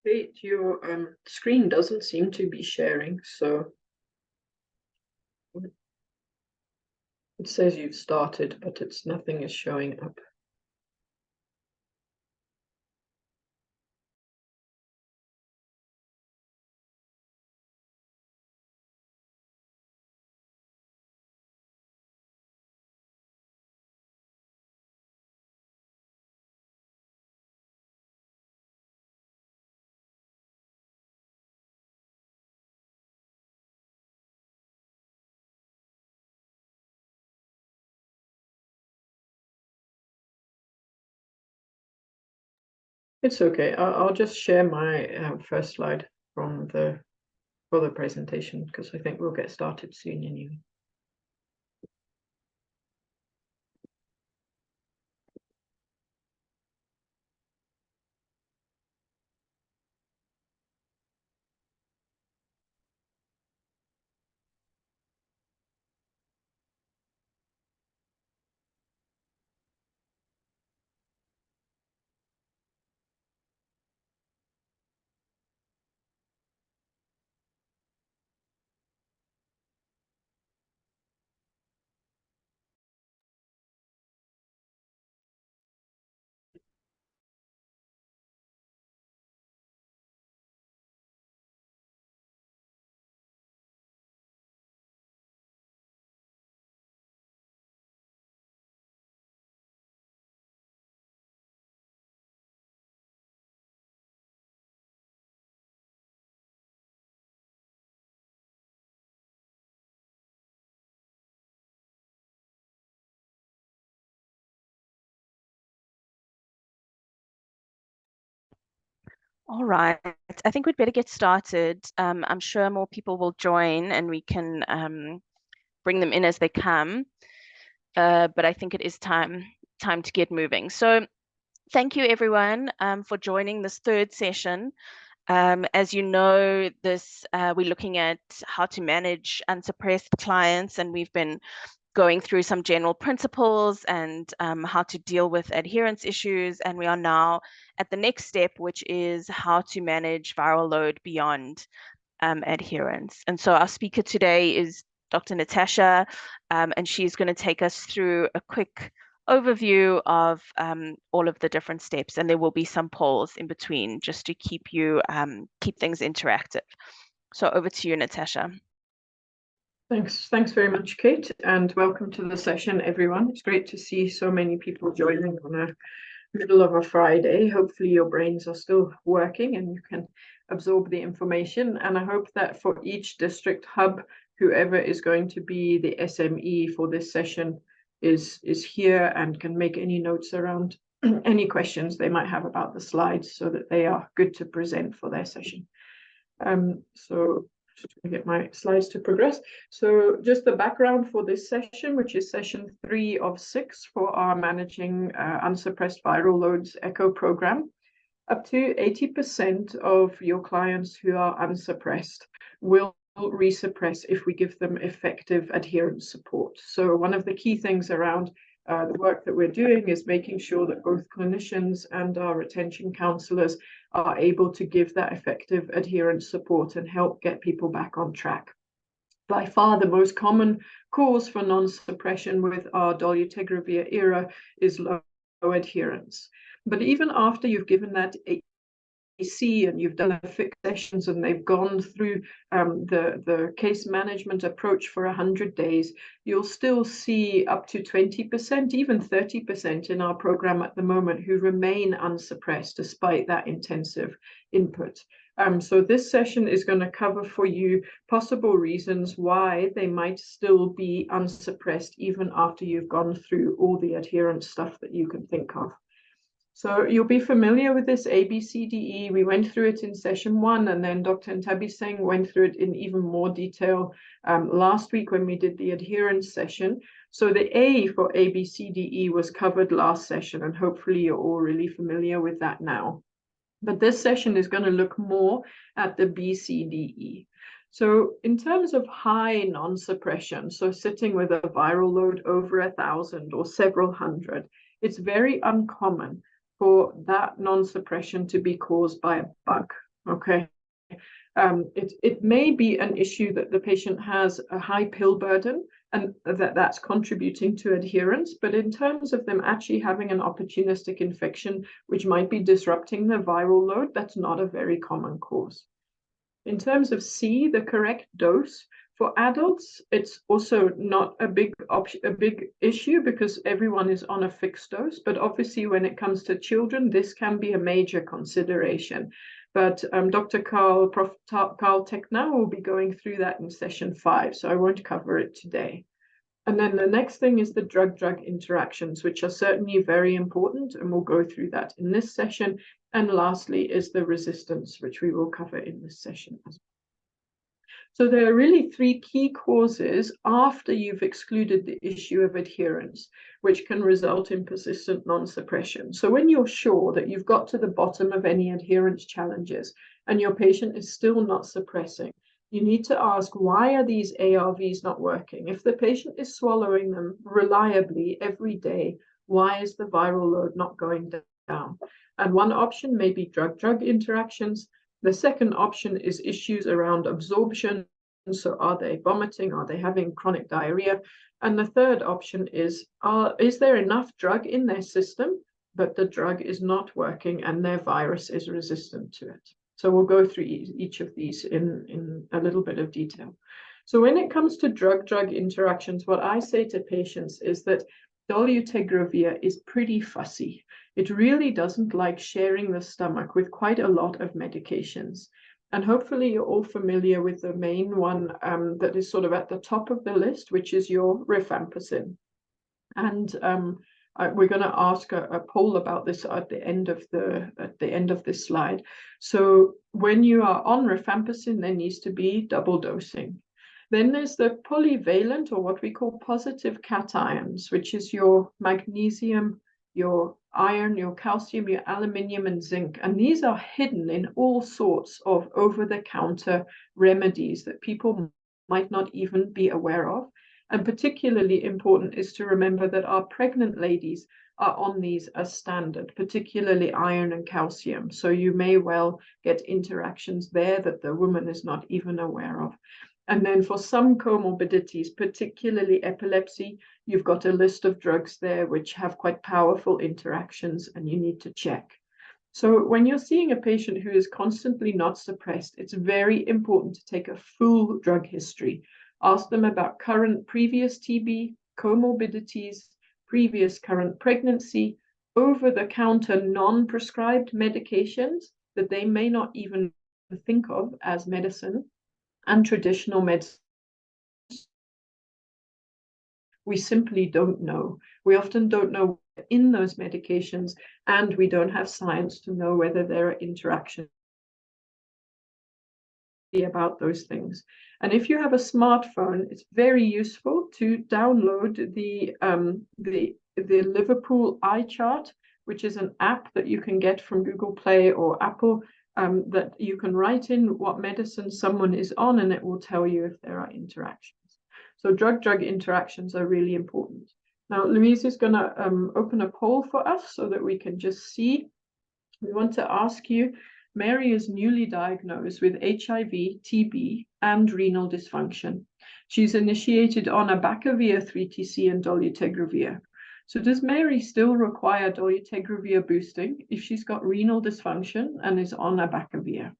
Kate, your screen doesn't seem to be sharing, so it says you've started, but nothing is showing up. It's okay. I'll just share my first slide from for the presentation because I think we'll get started soon anyway. All right, I think we'd better get started. I'm sure more people will join and we can bring them in as they come. But I think it is time to get moving. So thank you everyone for joining this third session. As you know, we're looking at how to manage unsuppressed clients, and we've been going through some general principles and how to deal with adherence issues. And we are now at the next step, which is how to manage viral load beyond adherence. And so our speaker today is Dr. Natasha, and she's going to take us through a quick overview of all of the different steps, and there will be some polls in between just to keep things interactive. So over to you, Natasha. Thanks very much, Kate, and welcome to the session, everyone. It's great to see so many people joining on a middle of a Friday. Hopefully your brains are still working and you can absorb the information. And I hope that for each district hub, whoever is going to be the SME for this session is here and can make any notes around any questions they might have about the slides so that they are good to present for their session. So just going to get my slides to progress. So just the background for this session, which is session 3 of 6 for our Managing Unsuppressed Viral Loads ECHO program. Up to 80% of your clients who are unsuppressed will resuppress if we give them effective adherence support. So one of the key things around the work that we're doing is making sure that both clinicians and our retention counselors are able to give that effective adherence support and help get people back on track. By far, the most common cause for non-suppression with our dolutegravir era is low adherence. But even after you've given that and you've done the fixed sessions and they've gone through the case management approach for 100 days, you'll still see up to 20%, even 30% in our program at the moment who remain unsuppressed despite that intensive input. So this session is going to cover for you possible reasons why they might still be unsuppressed even after you've gone through all the adherence stuff that you can think of. So you'll be familiar with this ABCDE. We went through it in session 1, and then Dr. Ntabiseng went through it in even more detail last week when we did the adherence session. So the A for ABCDE was covered last session, and hopefully you're all really familiar with that now. But this session is going to look more at the BCDE. So in terms of high non-suppression, so sitting with a viral load over 1,000 or several hundred, it's very uncommon for that non-suppression to be caused by a bug. Okay. It may be an issue that the patient has a high pill burden and that's contributing to adherence, but in terms of them actually having an opportunistic infection, which might be disrupting the viral load, that's not a very common cause. In terms of C, the correct dose, for adults, it's also not a big issue because everyone is on a fixed dose, but obviously when it comes to children, this can be a major consideration. But Dr. Prof. Carl Technow will be going through that in session 5, so I won't cover it today. And then the next thing is the drug-drug interactions, which are certainly very important, and we'll go through that in this session. And lastly is the resistance, which we will cover in this session as well. So there are really 3 key causes after you've excluded the issue of adherence, which can result in persistent non-suppression. So when you're sure that you've got to the bottom of any adherence challenges and your patient is still not suppressing, you need to ask, why are these ARVs not working? If the patient is swallowing them reliably every day, why is the viral load not going down? And one option may be drug-drug interactions. The second option is issues around absorption. So are they vomiting? Are they having chronic diarrhea? And the third option is there enough drug in their system, but the drug is not working and their virus is resistant to it? So we'll go through each of these in a little bit of detail. So when it comes to drug-drug interactions, what I say to patients is that dolutegravir is pretty fussy. It really doesn't like sharing the stomach with quite a lot of medications. And hopefully you're all familiar with the main one that is sort of at the top of the list, which is your rifampicin. And we're going to ask a poll about this at the end of this slide. So when you are on rifampicin, there needs to be double dosing. Then there's the polyvalent, or what we call positive cations, which is your magnesium, your iron, your calcium, your aluminium, and zinc. And these are hidden in all sorts of over-the-counter remedies that people might not even be aware of. And particularly important is to remember that our pregnant ladies are on these as standard, particularly iron and calcium. So you may well get interactions there that the woman is not even aware of. And then for some comorbidities, particularly epilepsy, you've got a list of drugs there which have quite powerful interactions and you need to check. So when you're seeing a patient who is constantly not suppressed, it's very important to take a full drug history. Ask them about previous TB, comorbidities, previous current pregnancy, over-the-counter non-prescribed medications that they may not even think of as medicine, and traditional medicine. We simply don't know. We often don't know in those medications, and we don't have science to know whether there are interactions about those things. And if you have a smartphone, it's very useful to download the Liverpool eye chart, which is an app that you can get from Google Play or Apple, that you can write in what medicine someone is on, and it will tell you if there are interactions. So drug-drug interactions are really important. Now, Louise is going to open a poll for us so that we can just see. We want to ask you, Mary is newly diagnosed with HIV, TB, and renal dysfunction. She's initiated on abacavir 3TC and dolutegravir. So does Mary still require dolutegravir boosting if she's got renal dysfunction and is on abacavir?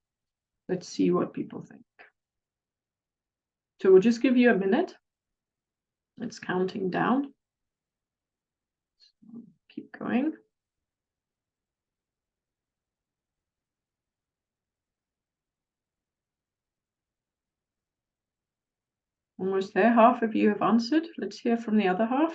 Let's see what people think. So we'll just give you a minute. It's counting down. So keep going. Almost there. Half of you have answered. Let's hear from the other half.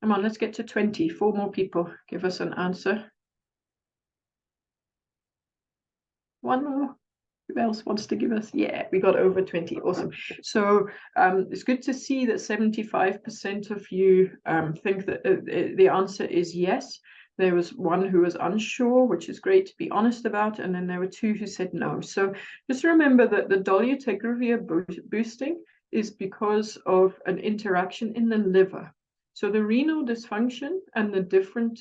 Come on, let's get to 20. 4 more people. Give us an answer. 1 more. Who else wants to give us? Yeah, we got over 20. Awesome. So it's good to see that 75% of you think that the answer is yes. There was one who was unsure, which is great to be honest about, and then there were 2 who said no. So just remember that the dolutegravir boosting is because of an interaction in the liver. So the renal dysfunction and the different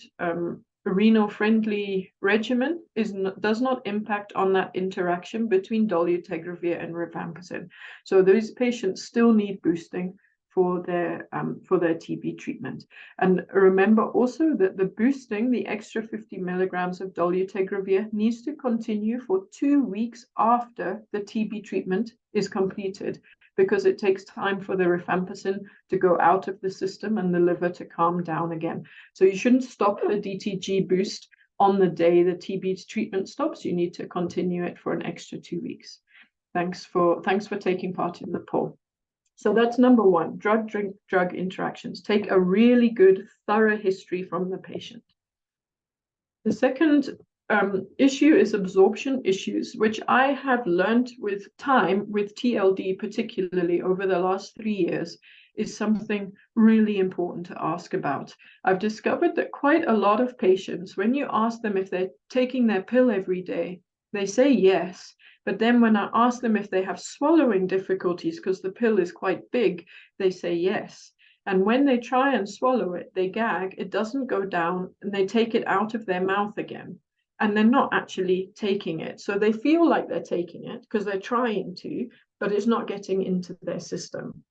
renal-friendly regimen does not impact on that interaction between dolutegravir and rifampicin. So those patients still need boosting for their TB treatment. And remember also that the boosting, the extra 50 milligrams of dolutegravir, needs to continue for 2 weeks after the TB treatment is completed, because it takes time for the rifampicin to go out of the system and the liver to calm down again. So you shouldn't stop the DTG boost on the day the TB treatment stops. You need to continue it for an extra 2 weeks. Thanks for taking part in the poll. So that's number one, drug interactions. Take a really good, thorough history from the patient. The second issue is absorption issues, which I have learned with time, with TLD particularly over the last 3 years, is something really important to ask about. I've discovered that quite a lot of patients, when you ask them if they're taking their pill every day, they say yes. But then when I ask them if they have swallowing difficulties because the pill is quite big, they say yes. And when they try and swallow it, they gag, it doesn't go down, and they take it out of their mouth again. And they're not actually taking it. So they feel like they're taking it because they're trying to, but it's not getting into their system.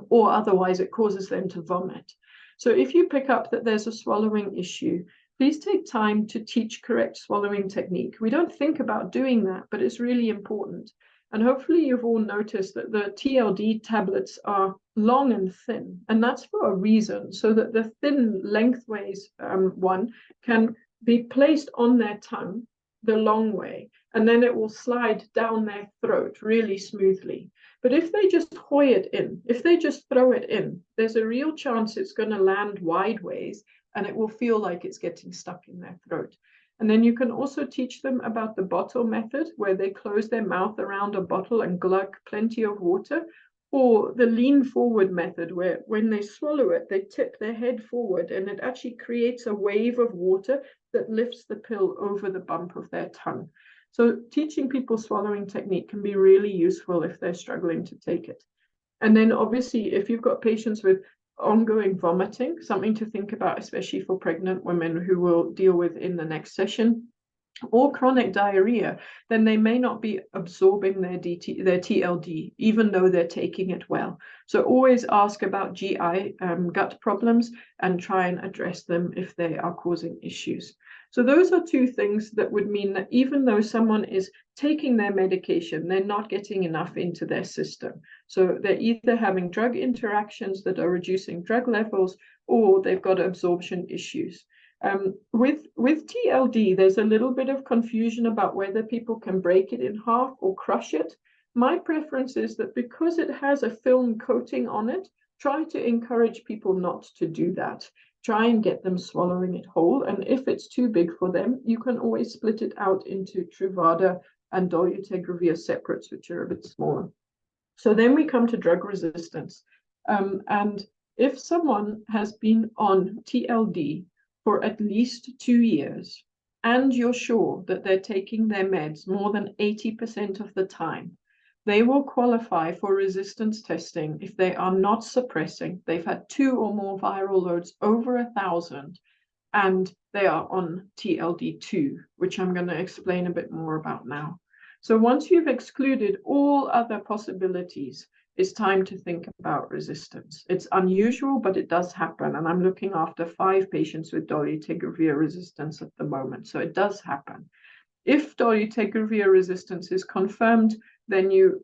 Or otherwise it causes them to vomit. So if you pick up that there's a swallowing issue, please take time to teach correct swallowing technique. We don't think about doing that, but it's really important. And hopefully you've all noticed that the TLD tablets are long and thin, and that's for a reason, so that the thin lengthways one can be placed on their tongue the long way, and then it will slide down their throat really smoothly. But if they just hoy it in, if they just throw it in, there's a real chance it's going to land wideways, and it will feel like it's getting stuck in their throat. And then you can also teach them about the bottle method, where they close their mouth around a bottle and glug plenty of water, or the lean forward method, where when they swallow it, they tip their head forward, and it actually creates a wave of water that lifts the pill over the bump of their tongue. So teaching people swallowing technique can be really useful if they're struggling to take it. And then obviously, if you've got patients with ongoing vomiting, something to think about, especially for pregnant women who we'll deal with in the next session, or chronic diarrhea, then they may not be absorbing their TLD, even though they're taking it well. So always ask about GI gut problems and try and address them if they are causing issues. So those are two things that would mean that even though someone is taking their medication, they're not getting enough into their system. So they're either having drug interactions that are reducing drug levels, or they've got absorption issues. With TLD, there's a little bit of confusion about whether people can break it in half or crush it. My preference is that because it has a film coating on it, try to encourage people not to do that. Try and get them swallowing it whole. And if it's too big for them, you can always split it out into Truvada and dolutegravir separates, which are a bit smaller. So then we come to drug resistance. And if someone has been on TLD for at least 2 years, and you're sure that they're taking their meds more than 80% of the time, they will qualify for resistance testing if they are not suppressing. They've had 2 or more viral loads over 1,000, and they are on TLD2, which I'm going to explain a bit more about now. So once you've excluded all other possibilities, it's time to think about resistance. It's unusual, but it does happen. And I'm looking after 5 patients with dolutegravir resistance at the moment. So it does happen. If dolutegravir resistance is confirmed, then you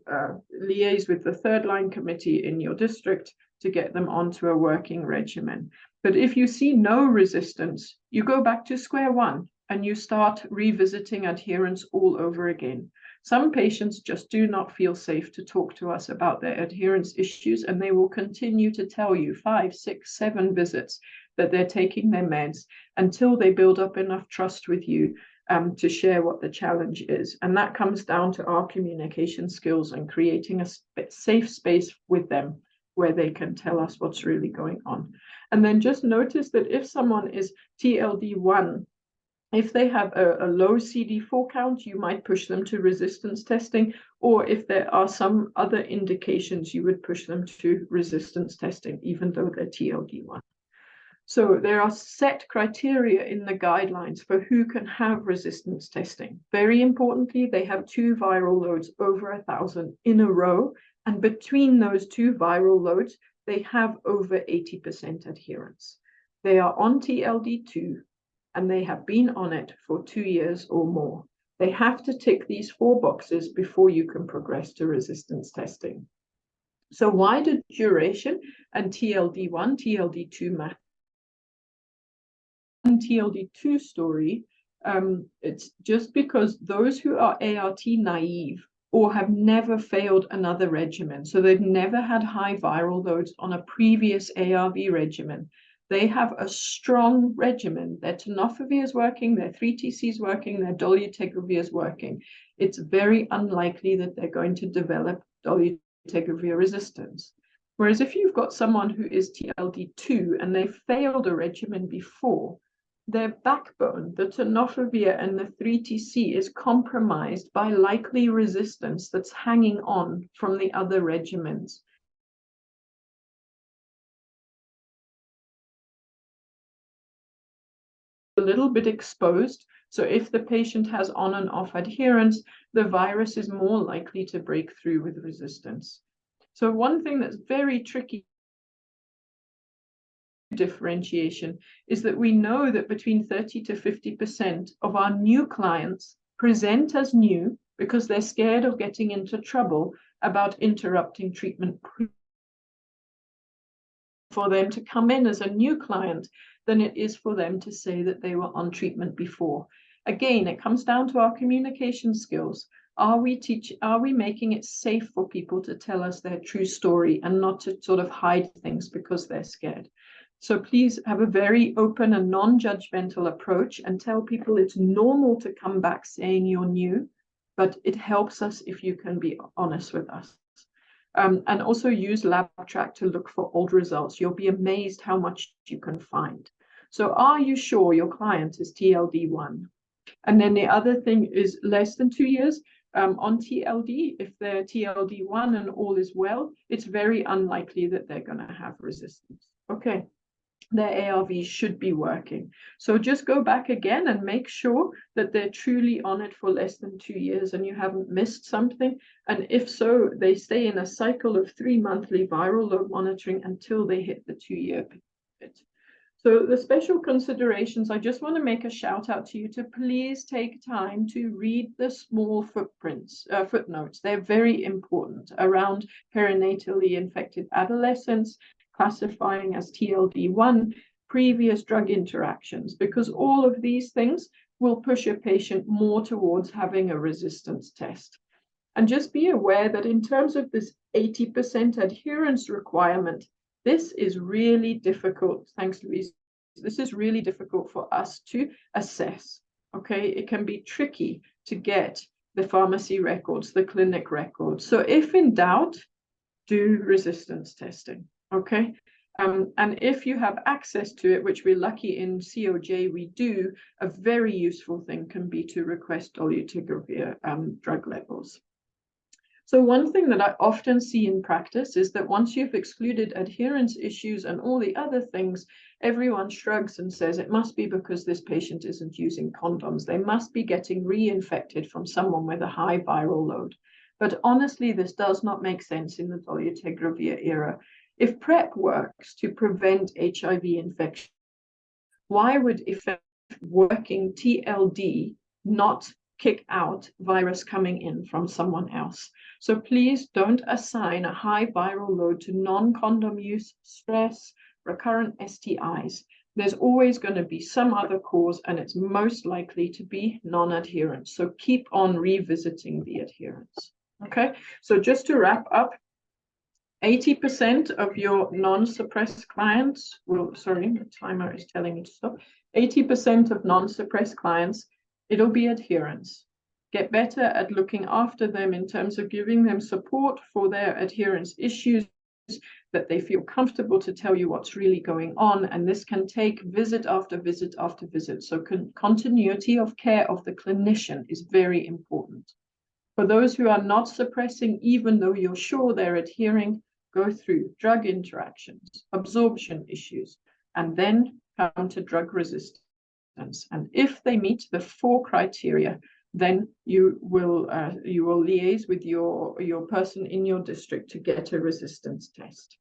liaise with the third-line committee in your district to get them onto a working regimen. But if you see no resistance, you go back to square one and you start revisiting adherence all over again. Some patients just do not feel safe to talk to us about their adherence issues, and they will continue to tell you 5, 6, 7 visits that they're taking their meds until they build up enough trust with you to share what the challenge is. And that comes down to our communication skills and creating a safe space with them where they can tell us what's really going on. And then just notice that if someone is TLD1, if they have a low CD4 count, you might push them to resistance testing, or if there are some other indications, you would push them to resistance testing, even though they're TLD1. So there are set criteria in the guidelines for who can have resistance testing. Very importantly, they have 2 viral loads over 1,000 in a row. And between those 2 viral loads, they have over 80% adherence. They are on TLD2 and they have been on it for 2 years or more. They have to tick these 4 boxes before you can progress to resistance testing. So why do duration and TLD1, TLD2 matter? TLD2 story, it's just because those who are ART naive or have never failed another regimen, so they've never had high viral loads on a previous ARV regimen, they have a strong regimen. Their tenofovir is working, their 3TC is working, their dolutegravir is working. It's very unlikely that they're going to develop dolutegravir resistance. Whereas if you've got someone who is TLD2 and they failed a regimen before, their backbone, the tenofovir and the 3TC, is compromised by likely resistance that's hanging on from the other regimens. A little bit exposed. So if the patient has on and off adherence, the virus is more likely to break through with resistance. So one thing that's very tricky differentiation is that we know that between 30 to 50% of our new clients present as new because they're scared of getting into trouble about interrupting treatment for them to come in as a new client than it is for them to say that they were on treatment before. Again, it comes down to our communication skills. Are we making it safe for people to tell us their true story and not to sort of hide things because they're scared? So please have a very open and non-judgmental approach and tell people it's normal to come back saying you're new, but it helps us if you can be honest with us. And also use LabTrack to look for old results. You'll be amazed how much you can find. So are you sure your client is TLD1? And then the other thing is less than 2 years on TLD. If they're TLD1 and all is well, it's very unlikely that they're going to have resistance. Okay. Their ARVs should be working. So just go back again and make sure that they're truly on it for less than 2 years and you haven't missed something. And if so, they stay in a cycle of 3 monthly viral load monitoring until they hit the 2-year period. So the special considerations, I just want to make a shout out to you to please take time to read the small footnotes. They're very important around perinatally infected adolescents, classifying as TLD1, previous drug interactions, because all of these things will push a patient more towards having a resistance test. And just be aware that in terms of this 80% adherence requirement, this is really difficult. Thanks, Louise. This is really difficult for us to assess. Okay, it can be tricky to get the pharmacy records, the clinic records. So if in doubt, do resistance testing. Okay, and if you have access to it, which we're lucky in COJ we do, a very useful thing can be to request dolutegravir drug levels. So one thing that I often see in practice is that once you've excluded adherence issues and all the other things, everyone shrugs and says it must be because this patient isn't using condoms. They must be getting reinfected from someone with a high viral load. But honestly, this does not make sense in the dolutegravir era. If PrEP works to prevent HIV infection, why would effective working TLD not kick out virus coming in from someone else? So please don't assign a high viral load to non-condom use, stress, recurrent STIs. There's always going to be some other cause, and it's most likely to be non-adherence. So keep on revisiting the adherence. Okay, so just to wrap up, 80% of your non-suppressed clients will, sorry, the timer is telling me to stop. 80% of non-suppressed clients, it'll be adherence. Get better at looking after them in terms of giving them support for their adherence issues, that they feel comfortable to tell you what's really going on. And this can take visit after visit after visit. So continuity of care of the clinician is very important. For those who are not suppressing, even though you're sure they're adhering, go through drug interactions, absorption issues, and then come to drug resistance. And if they meet the 4 criteria, then you will liaise with your person in your district to get a resistance test.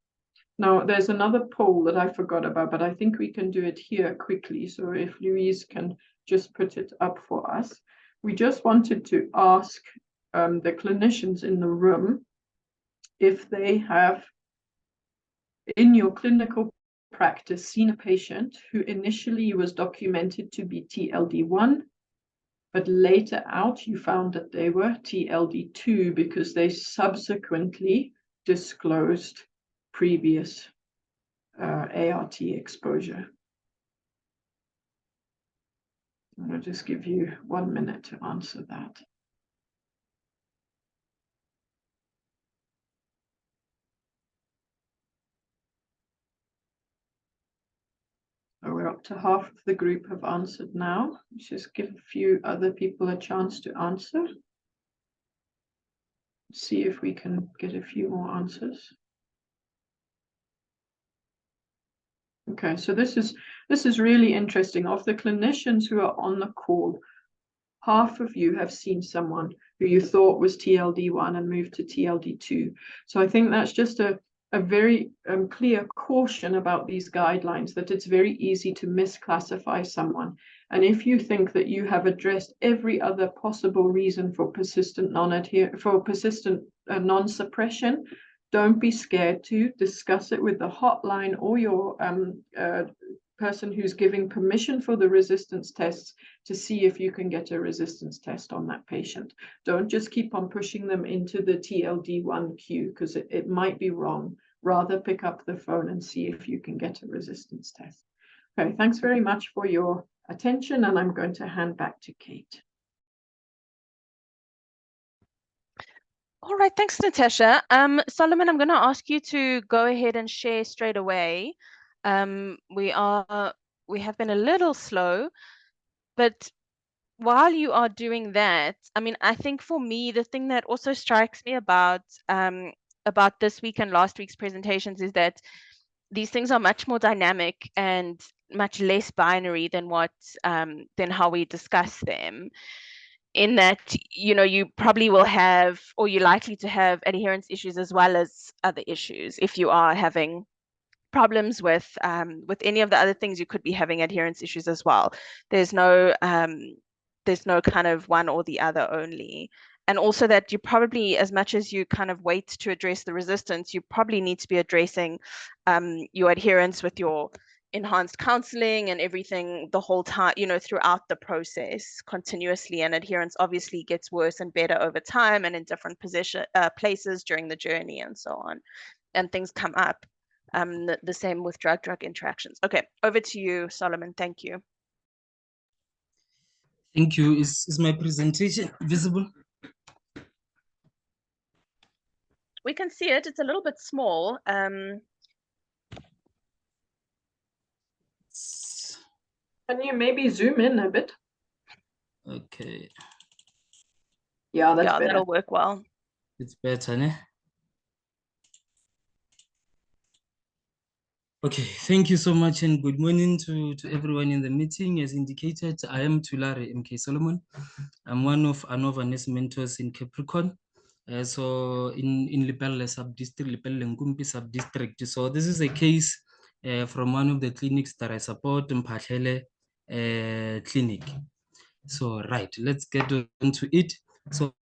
Now, there's another poll that I forgot about, but I think we can do it here quickly. So if Louise can just put it up for us. We just wanted to ask the clinicians in the room if they have, in your clinical practice, seen a patient who initially was documented to be TLD1, but later out you found that they were TLD2 because they subsequently disclosed previous ART exposure. I'll just give you 1 minute to answer that. So we're up to half of the group have answered now. Let's just give a few other people a chance to answer. See if we can get a few more answers. Okay, so this is really interesting. Of the clinicians who are on the call, half of you have seen someone who you thought was TLD1 and moved to TLD2. So I think that's just a very clear caution about these guidelines, that it's very easy to misclassify someone. And if you think that you have addressed every other possible reason for persistent non-suppression, don't be scared to discuss it with the hotline or your person who's giving permission for the resistance tests to see if you can get a resistance test on that patient. Don't just keep on pushing them into the TLD1 queue because it might be wrong. Rather pick up the phone and see if you can get a resistance test. Okay, thanks very much for your attention, and I'm going to hand back to Kate. All right, thanks, Natasha. Solomon, I'm going to ask you to go ahead and share straight away. We have been a little slow, but while you are doing that, I mean, I think for me, the thing that also strikes me about this week and last week's presentations is that these things are much more dynamic and much less binary than than how we discuss them. In that, you probably will have, or you're likely to have, adherence issues as well as other issues. If you are having problems with any of the other things, you could be having adherence issues as well. There's no kind of one or the other only. And also that you probably, as much as you kind of wait to address the resistance, you probably need to be addressing your adherence with your enhanced counseling and everything the whole time, throughout the process continuously. And adherence obviously gets worse and better over time and in different places during the journey and so on. And things come up. The same with drug interactions. Okay, over to you, Solomon. Thank you. Thank you. Is my presentation visible? We can see it. It's a little bit small. Can you maybe zoom in a bit? Okay. Yeah, that's better. That'll work well. It's better, ne? Okay, thank you so much and good morning to everyone in the meeting. As indicated, I am Tulare MK Solomon. I'm one of Anova Nurse mentors in Capricorn. So in Lepelle sub-district, Lepelle Ngumpi sub-district. So this is a case from one of the clinics that I support, Mphahlele clinic. So right, let's get into it. So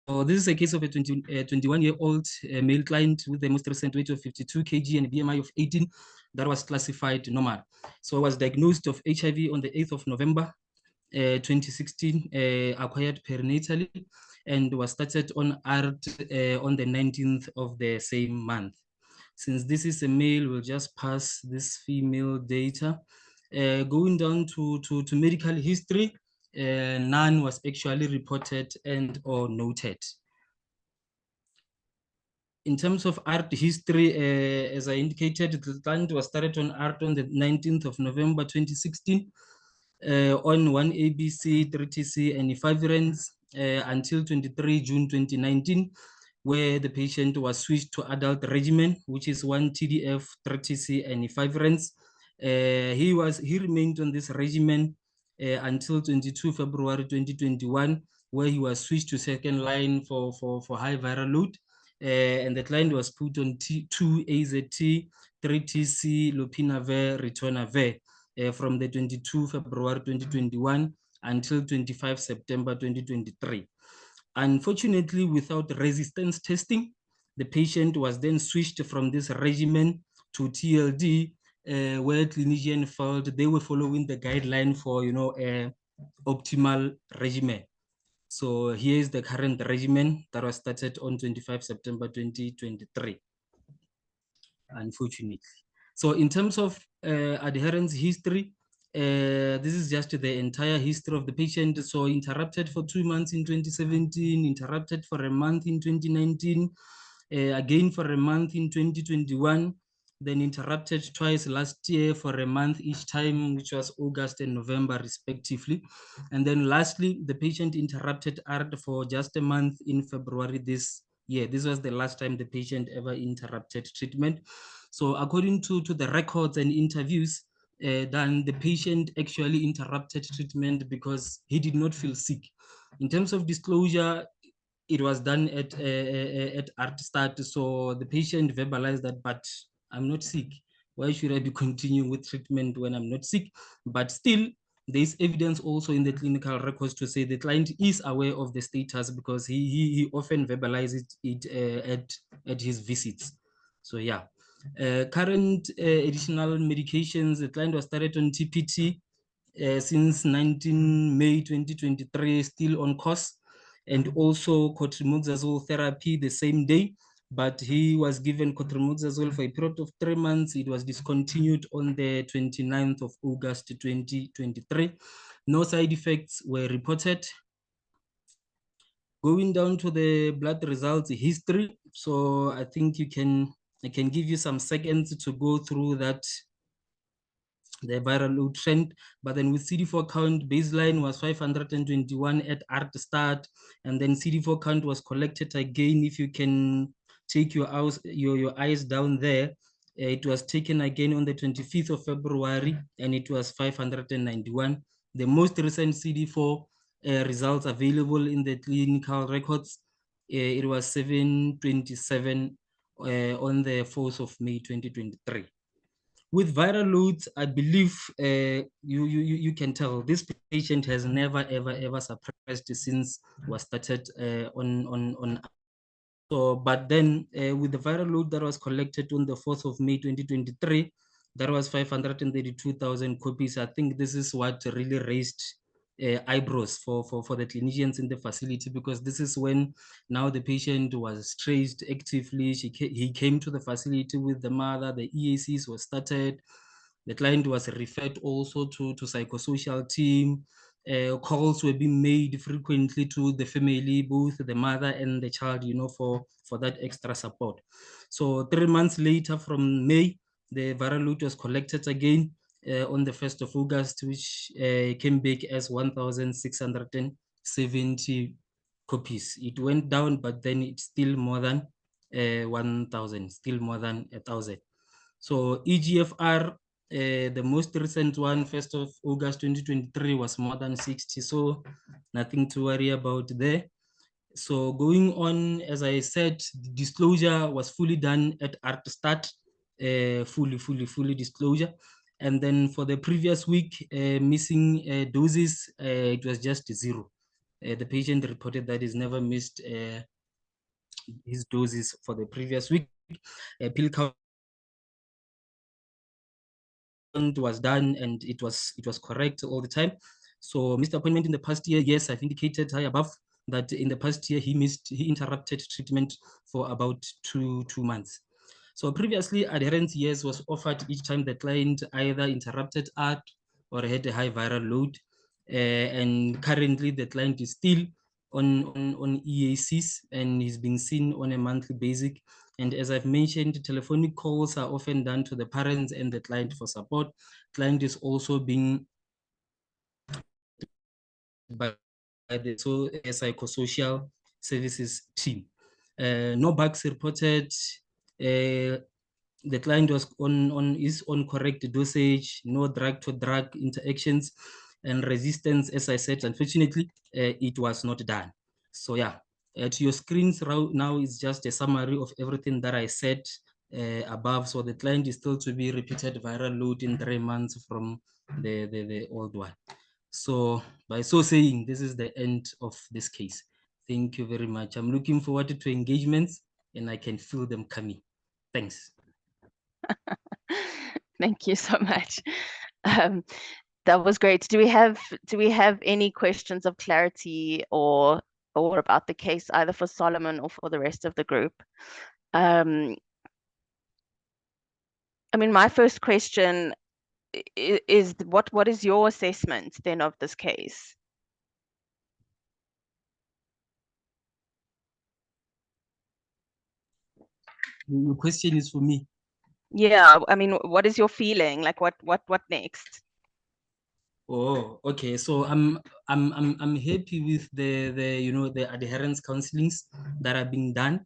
this is a case of a 21-year-old male client with the most recent weight of 52 kg and a BMI of 18 that was classified normal. So was diagnosed of HIV on the 8th of November 2016, acquired perinatally, and was started on ART on the 19th of the same month. Since this is a male, we'll just pass this female data. Going down to medical history, none was actually reported and or noted. In terms of ART history, as I indicated, the client was started on ART on the 19th of November 2016 on 1ABC, 3TC, and Adherence until 23 June 2019. where the patient was switched to adult regimen, which is 1 TDF, 3 TC, and 5 RENs. He remained on this regimen until 22 February 2021, where he was switched to second line for high viral load. And the client was put on 2 AZT, 3 TC, lopinavir, ritonavir from the 22 February 2021 until 25 September 2023. Unfortunately, without resistance testing, the patient was then switched from this regimen to TLD, where clinicians felt they were following the guideline for, optimal regimen. So here is the current regimen that was started on 25 September 2023, unfortunately. So in terms of adherence history, this is just the entire history of the patient. So interrupted for 2 months in 2017, interrupted for a month in 2019, again for a month in 2021, then interrupted twice last year for a month each time, which was August and November respectively. And then lastly, the patient interrupted ART for just a month in February this year. This was the last time the patient ever interrupted treatment. So according to the records and interviews, then the patient actually interrupted treatment because he did not feel sick. In terms of disclosure, it was done at ART start. So the patient verbalized that, but I'm not sick. Why should I be continuing with treatment when I'm not sick? But still, there is evidence also in the clinical records to say the client is aware of the status because he often verbalizes it at his visits. So yeah. Current additional medications, the client was started on TPT since 19 May 2023, still on course, and also cotrimoxazole therapy the same day, but he was given cotrimoxazole for a period of 3 months. It was discontinued on the 29th of August 2023. No side effects were reported. Going down to the blood results history. So I think I can give you some seconds to go through that, the viral load trend. But then with CD4 count, baseline was 521 at ART start, and then CD4 count was collected again. If you can take your eyes down there, it was taken again on the 25th of February, and it was 591. The most recent CD4 results available in the clinical records, it was 727 on the 4th of May 2023. With viral loads, I believe you can tell this patient has never ever suppressed since was started on. So, but then with the viral load that was collected on the 4th of May 2023, that was 532,000 copies. I think this is what really raised eyebrows for the clinicians in the facility, because this is when now the patient was traced actively. He came to the facility with the mother, the EACs were started, the client was referred also to psychosocial team. Calls were being made frequently to the family, both the mother and the child, for that extra support. So 3 months later, from May, the viral load was collected again on the 1st of August, which came back as 1,670 copies. It went down, but then it's still more than 1,000, still more than 1,000. So EGFR, the most recent one, 1st of August 2023, was more than 60. So nothing to worry about there. So going on, as I said, the disclosure was fully done at ART start, fully disclosure. And then for the previous week, missing doses, it was just 0. The patient reported that he's never missed his doses for the previous week. Pill count was done, and it was correct all the time. So missed appointment in the past year, yes, I've indicated high above that in the past year he interrupted treatment for about two months. So previously, adherence, yes, was offered each time the client either interrupted ART or had a high viral load. And currently the client is still on EACs and is being seen on a monthly basis. And as I've mentioned, telephonic calls are often done to the parents and the client for support. Client is also being by the psychosocial services team. No bugs reported. The client was on correct dosage, no drug-to-drug interactions, and resistance, as I said, unfortunately, it was not done. So yeah, to your screens now is just a summary of everything that I said above. So the client is still to be repeated viral load in 3 months from the old one. So by so saying, this is the end of this case. Thank you very much. I'm looking forward to engagements and I can feel them coming. Thanks. Thank you so much. That was great. Do we have any questions of clarity or about the case, either for Solomon or for the rest of the group? I mean, my first question is what is your assessment then of this case? Your question is for me. Yeah, I mean, what is your feeling? Like what next? Oh, okay. So I'm happy with the adherence counselings that are being done.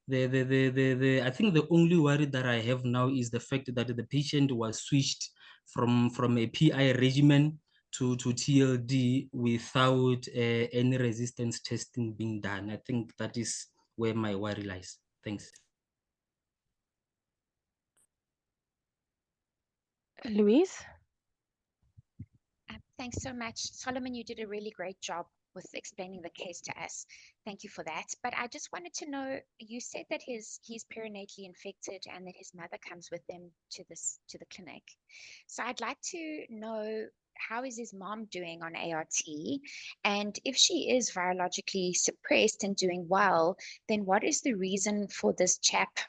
I think the only worry that I have now is the fact that the patient was switched from a PI regimen to TLD without any resistance testing being done. I think that is where my worry lies. Thanks. Louise? Thanks so much. Solomon, you did a really great job with explaining the case to us. Thank you for that. But I just wanted to know, you said that he's perinatally infected and that his mother comes with them to the clinic. So I'd like to know, how is his mom doing on ART? And if she is virologically suppressed and doing well, then what is the reason for this chap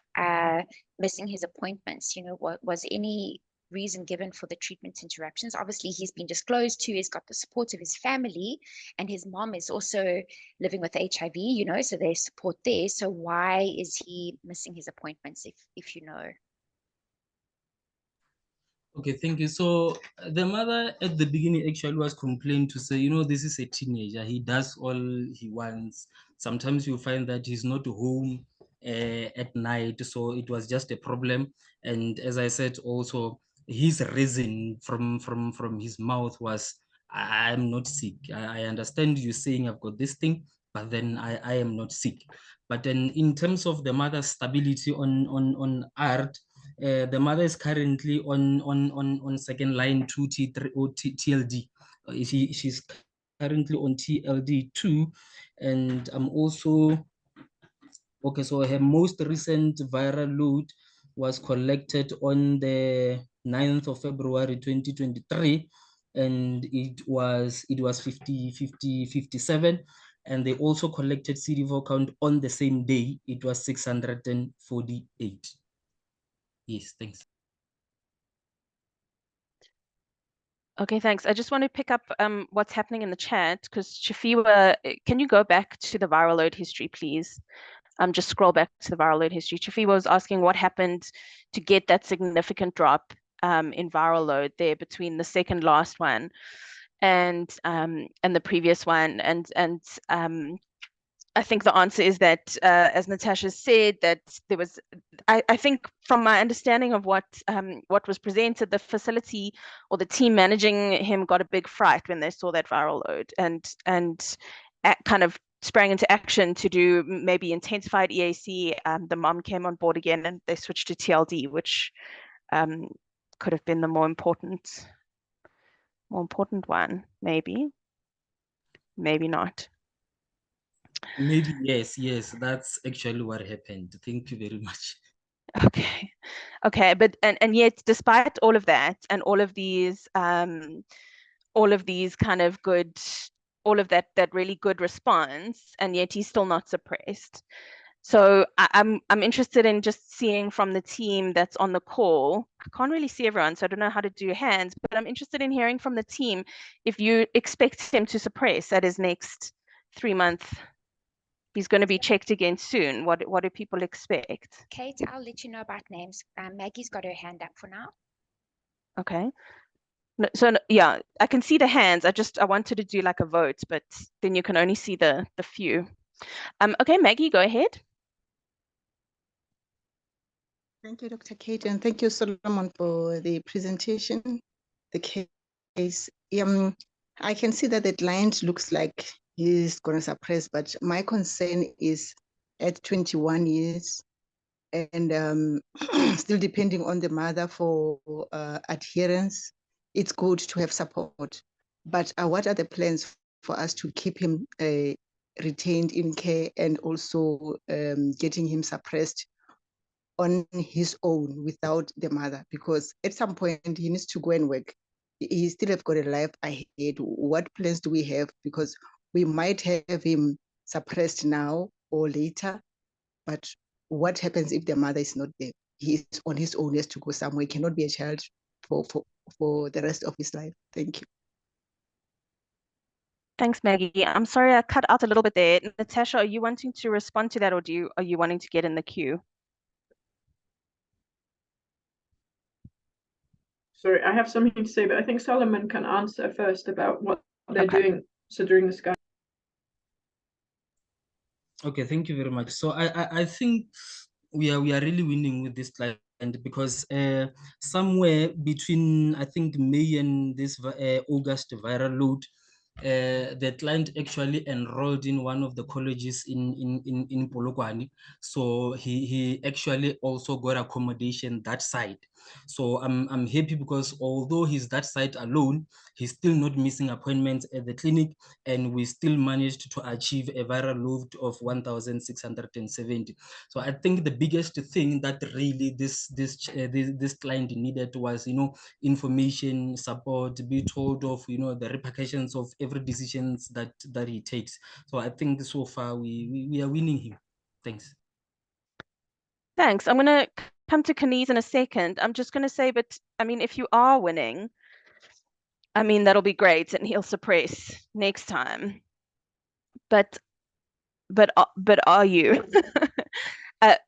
missing his appointments? You know, what was any reason given for the treatment interruptions? Obviously, he's been disclosed to, he's got the support of his family, and his mom is also living with HIV, you know, so there's support there. So why is he missing his appointments, if you know? Okay, thank you. So the mother at the beginning actually was complaining to say, this is a teenager. He does all he wants. Sometimes you find that he's not home at night. So it was just a problem. And as I said, also his reason from his mouth was, I'm not sick. I understand you saying I've got this thing, but then I am not sick. But then in terms of the mother's stability on art, the mother is currently on second line 2 T3 or TLD. She's currently on TLD2, and I'm also okay. So her most recent viral load was collected on the 9th of February 2023, and it was 57. And they also collected CD4 count on the same day. It was 648. Yes, thanks. Okay, thanks. I just want to pick up what's happening in the chat, because Chafiwa, can you go back to the viral load history, please? Just scroll back to the viral load history. Chafiwa was asking what happened to get that significant drop in viral load there between the second last one and the previous one. And I think the answer is that, as Natasha said, that there was, I think from my understanding of what was presented, the facility or the team managing him got a big fright when they saw that viral load and kind of sprang into action to do maybe intensified EAC. The mom came on board again and they switched to TLD, which could have been the more important one, maybe not. Maybe yes, that's actually what happened. Thank you very much. Okay, but and yet, despite all of that and all of these kind of good, all of that really good response, and yet he's still not suppressed. So I'm interested in just seeing from the team that's on the call. I can't really see everyone, so I don't know how to do hands, but I'm interested in hearing from the team if you expect him to suppress at his next 3-month. He's going to be checked again soon. What do people expect? Kate, I'll let you know about names. Maggie's got her hand up for now. Okay. So yeah, I can see the hands. I wanted to do like a vote, but then you can only see the few. Okay, Maggie, go ahead. Thank you, Dr. Kate, and thank you, Solomon, for the presentation. The case, I can see that the client looks like he's going to suppress, but my concern is at 21 years and still depending on the mother for adherence, it's good to have support. But what are the plans for us to keep him retained in care and also getting him suppressed on his own without the mother? Because at some point he needs to go and work. He still have got a life ahead. What plans do we have? Because we might have him suppressed now or later, but what happens if the mother is not there? He is on his own, he has to go somewhere. He cannot be a child for the rest of his life. Thank you. Thanks, Maggie. I'm sorry I cut out a little bit there. Natasha, are you wanting to respond to that, or are you wanting to get in the queue? Sorry, I have something to say, but I think Solomon can answer first about what they're Okay. doing considering this guy. Okay, thank you very much. So I think we are really winning with this client because somewhere between I think May and this August viral load, the client actually enrolled in one of the colleges in Polokwane. So he actually also got accommodation that side. So I'm happy because although he's that side alone, he's still not missing appointments at the clinic, and we still managed to achieve a viral load of 1,670. So I think the biggest thing that really this client needed was, information, support, be told of, the repercussions of every decisions that he takes. So I think so far we are winning him. Thanks. Thanks. I'm going to come to Kaniz in a second. I'm just going to say, but I mean, if you are winning, I mean, that'll be great, and he'll suppress next time. But are you?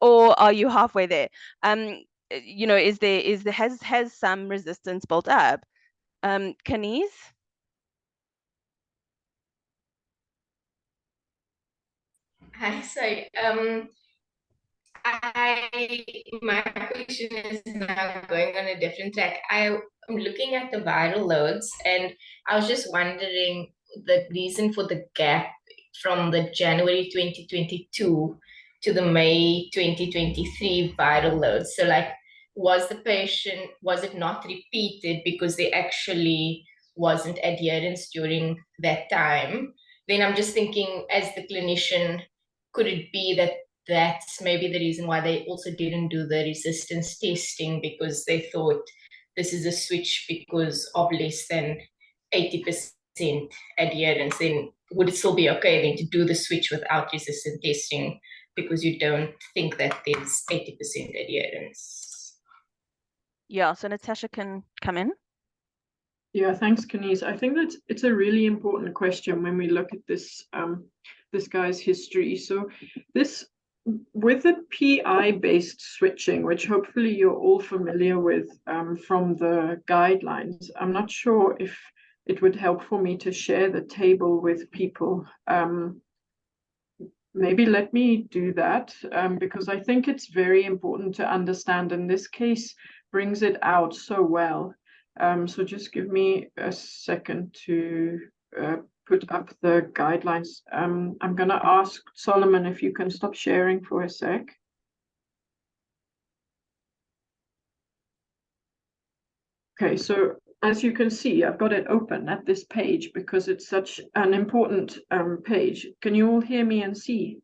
Or are you halfway there? Has some resistance built up? Kaniz? Hi, sorry. My question is now going on a different track. I'm looking at the viral loads, and I was just wondering the reason for the gap from the January 2022 to the May 2023 viral loads. So, like, was it not repeated because there actually wasn't adherence during that time? Then I'm just thinking, as the clinician, could it be that that's maybe the reason why they also didn't do the resistance testing, because they thought this is a switch because of less than 80% adherence? Then would it still be okay then to do the switch without resistance testing because you don't think that there's 80% adherence? Yeah, so Natasha can come in. Yeah, thanks, Kaniz. I think that it's a really important question when we look at this this guy's history. So this, with the PI-based switching, which hopefully you're all familiar with from the guidelines, I'm not sure if it would help for me to share the table with people. Maybe let me do that because I think it's very important to understand, and this case brings it out so well. So just give me a second to put up the guidelines. I'm going to ask Solomon if you can stop sharing for a sec. Okay, so as you can see, I've got it open at this page because it's such an important page. Can you all hear me and see?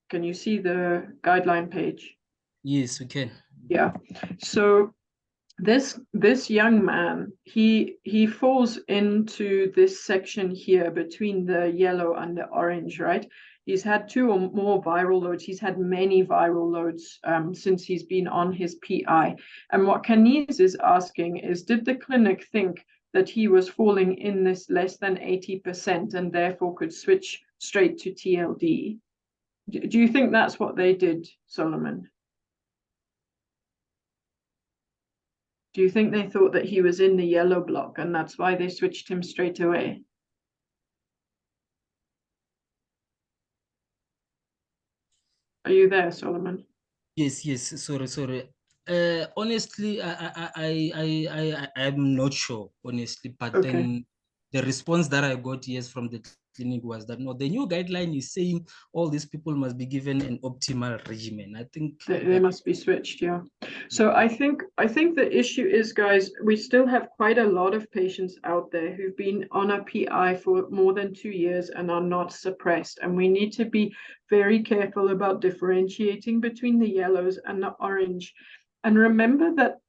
Can you see the guideline page? Yes, we can. Yeah. So this young man, he falls into this section here between the yellow and the orange, right? He's had 2 or more viral loads. He's had many viral loads since he's been on his PI. And what Kaniz is asking is, did the clinic think that he was falling in this less than 80% and therefore could switch straight to TLD? Do you think that's what they did, Solomon? Do you think they thought that he was in the yellow block and that's why they switched him straight away? Are you there, Solomon? Yes. Sorry. Honestly, I'm not sure, honestly, but Okay. then the response that I got, yes, from the clinic was that no, the new guideline is saying all these people must be given an optimal regimen. I think They must be switched, yeah. So I think the issue is, guys, we still have quite a lot of patients out there who've been on a PI for more than 2 years and are not suppressed. And we need to be very careful about differentiating between the yellows and the orange. And remember that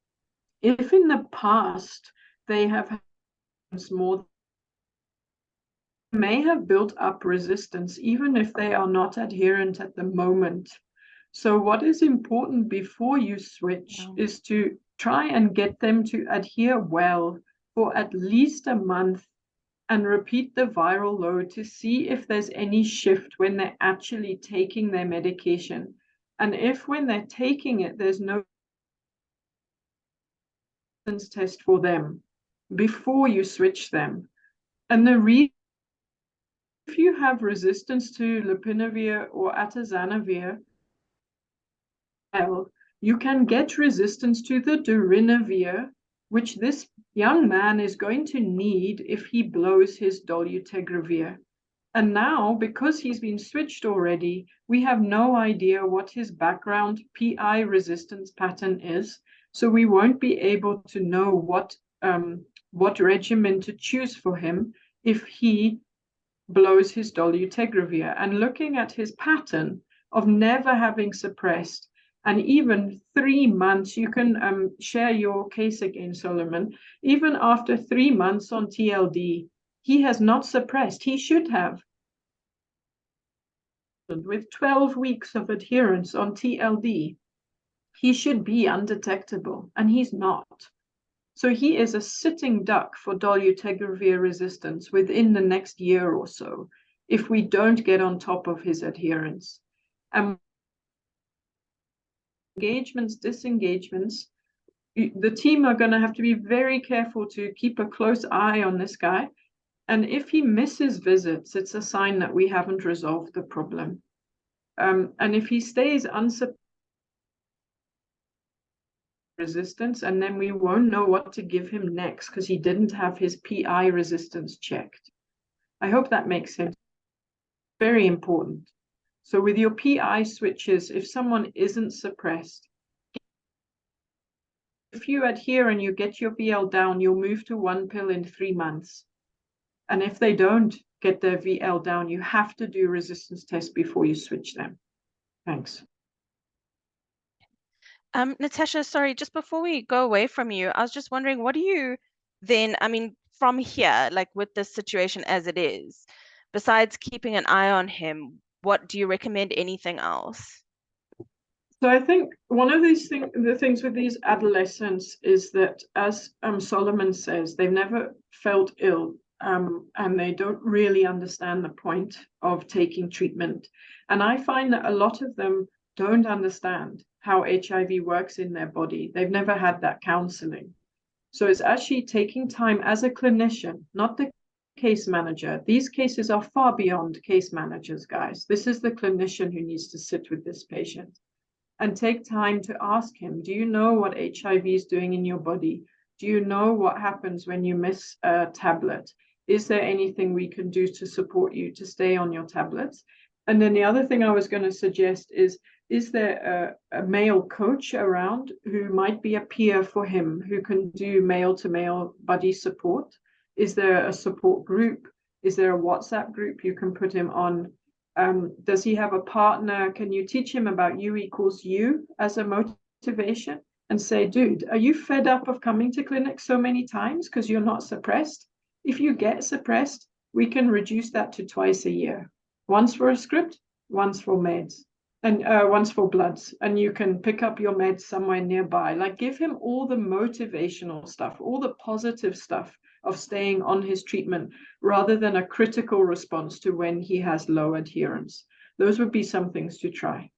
if in the past they have had more, may have built up resistance, even if they are not adherent at the moment. So what is important before you switch is to try and get them to adhere well for at least a month and repeat the viral load to see if there's any shift when they're actually taking their medication. And if when they're taking it, there's no test for them before you switch them. And the reason, if you have resistance to lopinavir or atazanavir, you can get resistance to the darunavir, which this young man is going to need if he blows his dolutegravir. And now, because he's been switched already, we have no idea what his background PI resistance pattern is. So we won't be able to know what regimen to choose for him if he blows his dolutegravir. And looking at his pattern of never having suppressed, and even 3 months, you can share your case again, Solomon. Even after 3 months on TLD, he has not suppressed. He should have. With 12 weeks of adherence on TLD, he should be undetectable, and he's not. So he is a sitting duck for dolutegravir resistance within the next year or so, if we don't get on top of his adherence. And engagements, disengagements, the team are going to have to be very careful to keep a close eye on this guy. And if he misses visits, it's a sign that we haven't resolved the problem. And if he stays unsuppressed resistance, and then we won't know what to give him next because he didn't have his PI resistance checked. I hope that makes sense. Very important. So with your PI switches, if someone isn't suppressed, if you adhere and you get your VL down, you'll move to 1 pill in 3 months. And if they don't get their VL down, you have to do resistance tests before you switch them. Thanks. Natasha, sorry, just before we go away from you, I was just wondering, what do you then, I mean, from here, like with this situation as it is, besides keeping an eye on him, what do you recommend anything else? So I think one of these the things with these adolescents is that, as Solomon says, they've never felt ill, and they don't really understand the point of taking treatment. And I find that a lot of them don't understand how HIV works in their body. They've never had that counseling. So it's actually taking time as a clinician, not the case manager. These cases are far beyond case managers, guys. This is the clinician who needs to sit with this patient and take time to ask him, do you know what HIV is doing in your body? Do you know what happens when you miss a tablet? Is there anything we can do to support you to stay on your tablets? And then the other thing I was going to suggest is there a male coach around who might be a peer for him, who can do male-to-male buddy support? Is there a support group? Is there a WhatsApp group you can put him on? Does he have a partner? Can you teach him about U equals U as a motivation and say, dude, are you fed up of coming to clinic so many times because you're not suppressed? If you get suppressed, we can reduce that to twice a year. Once for a script, once for meds, and once for bloods. And you can pick up your meds somewhere nearby. Like, give him all the motivational stuff, all the positive stuff of staying on his treatment, rather than a critical response to when he has low adherence. Those would be some things to try.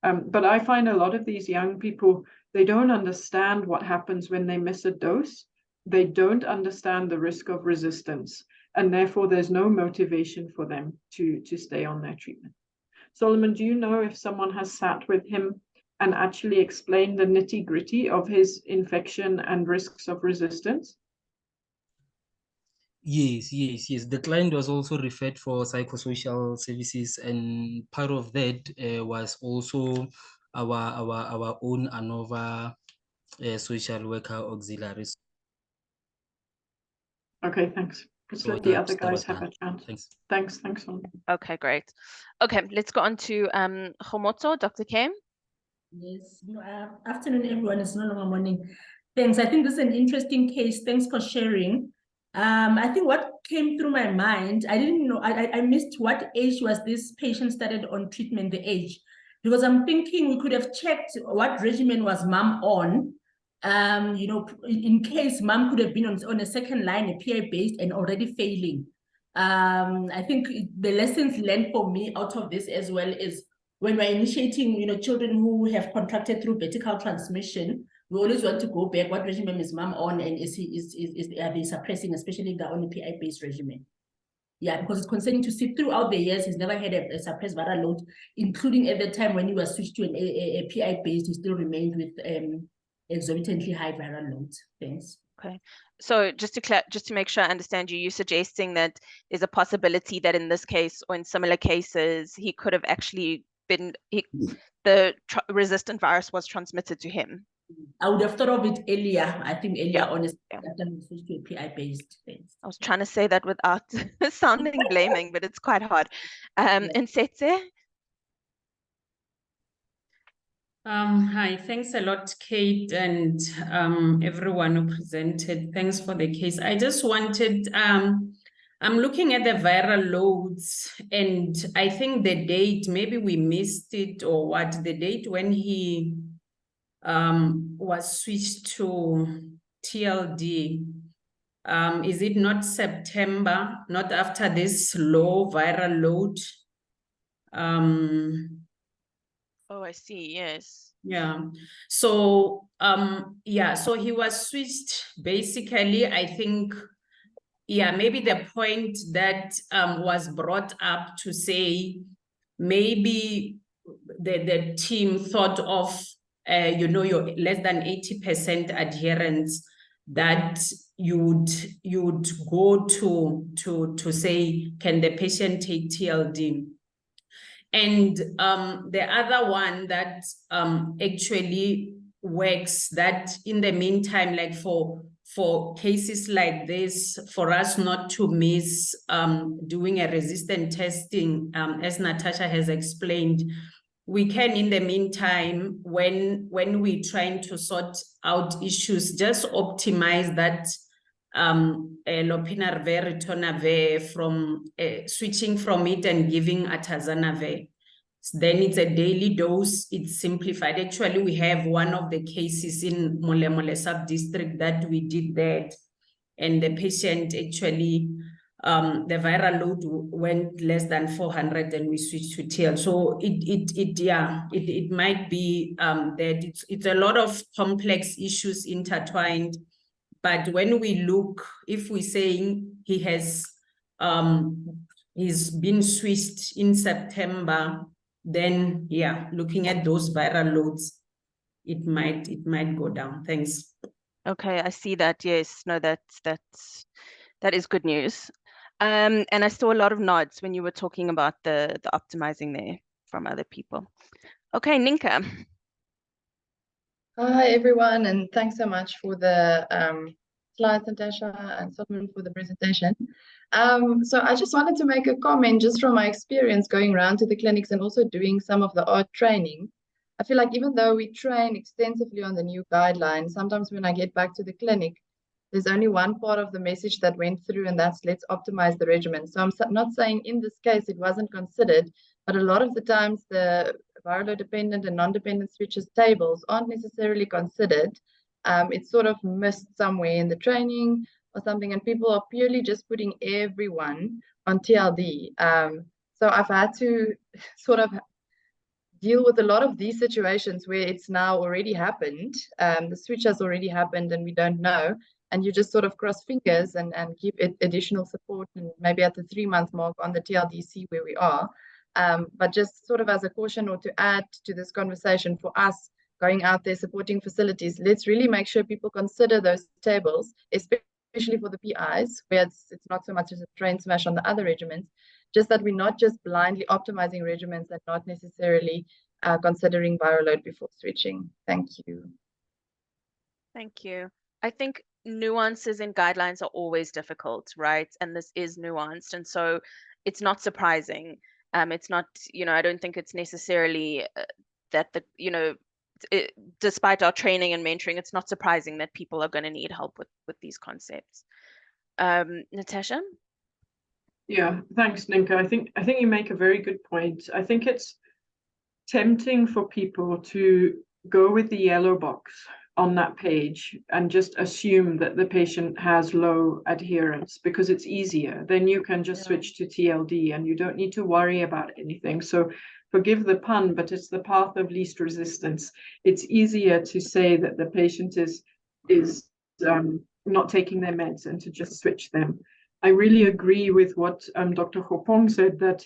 But I find a lot of these young people, they don't understand what happens when they miss a dose. They don't understand the risk of resistance, and therefore there's no motivation for them to stay on their treatment. Solomon, do you know if someone has sat with him and actually explain the nitty-gritty of his infection and risks of resistance? Yes. The client was also referred for psychosocial services, and part of that was also our own Anova social worker auxiliaries. Okay, thanks. Let's So let the other that guys was have done. a chance. Thanks. Thanks. Okay, great. Okay, let's go on to Khomoto, Dr. Kim. Yes. Afternoon, everyone. It's no longer morning. Thanks. I think this is an interesting case. Thanks for sharing. I think what came through my mind, I didn't know, I missed what age was this patient started on treatment, the age, because I'm thinking we could have checked what regimen was mom on, in case mom could have been on a second line, a PI based and already failing. I think the lessons learned for me out of this as well is when we're initiating, children who have contracted through vertical transmission, we always want to go back. What regimen is mom on, and are they suppressing, especially the only PI-based regimen? Yeah, because it's concerning to see throughout the years he's never had a suppressed viral load, including at the time when he was switched to a PI-based, he still remained with exorbitantly high viral loads. Thanks. Okay, so just to make sure I understand you, you're suggesting that there's a possibility that in this case or in similar cases he could have actually been the resistant virus was transmitted to him. I would have thought of it earlier. I think earlier on, Yeah. switch to a PI-based things. I was trying to say that without sounding blaming, but it's quite hard. And Setse? Hi, thanks a lot, Kate, and everyone who presented. Thanks for the case. I just wanted, I'm looking at the viral loads, and I think the date, maybe we missed it or what, the date when he was switched to TLD. Is it not September, not after this low viral load? Oh, I see. Yes. Yeah. So so he was switched basically, I think, maybe the point that was brought up to say maybe the team thought of your less than 80% adherence, that you would go to say, can the patient take TLD? And the other one that actually works, that in the meantime, like for cases like this, for us not to miss doing a resistant testing, as Natasha has explained, we can, in the meantime, when we're trying to sort out issues, just optimize that lopinavir, ritonavir, from switching from it and giving atazanavir. Then it's a daily dose. It's simplified. Actually, we have one of the cases in Molemole sub-district that we did that, and the patient actually, the viral load went less than 400 and we switched to TL. So it might be that it's a lot of complex issues intertwined. But when we look, if we're saying he has, he's been switched in September, then looking at those viral loads, it might go down. Thanks. Okay, I see that. Yes, no, that is good news. And I saw a lot of nods when you were talking about the optimizing there from other people. Okay, Ninka. Hi, everyone, and thanks so much for the slides, Natasha and Solomon, for the presentation. So I just wanted to make a comment just from my experience going around to the clinics and also doing some of the art training. I feel like even though we train extensively on the new guidelines, sometimes when I get back to the clinic, there's only one part of the message that went through, and that's let's optimize the regimen. So I'm not saying in this case it wasn't considered, but a lot of the times the viral load dependent and non-dependent switches tables aren't necessarily considered. It's sort of missed somewhere in the training or something, and people are purely just putting everyone on TLD. So I've had to sort of deal with a lot of these situations where it's now already happened. The switch has already happened and we don't know. And you just sort of cross fingers and give it additional support, and maybe at the 3-month mark on the TLD see where we are. But just sort of as a caution or to add to this conversation for us going out there supporting facilities, let's really make sure people consider those tables, especially for the PIs, where it's not so much as a train smash on the other regimens, just that we're not just blindly optimizing regimens and not necessarily considering viral load before switching. Thank you. Thank you. I think nuances in guidelines are always difficult, right? And this is nuanced. And so it's not surprising. It's not, I don't think it's necessarily that despite our training and mentoring, it's not surprising that people are going to need help with these concepts. Natasha? Yeah, thanks, Ninka. I think you make a very good point. I think it's tempting for people to go with the yellow box on that page and just assume that the patient has low adherence because it's easier. Then you can just switch to TLD and you don't need to worry about anything. So forgive the pun, but it's the path of least resistance. It's easier to say that the patient is not taking their meds and to just switch them. I really agree with what Dr. Hopong said, that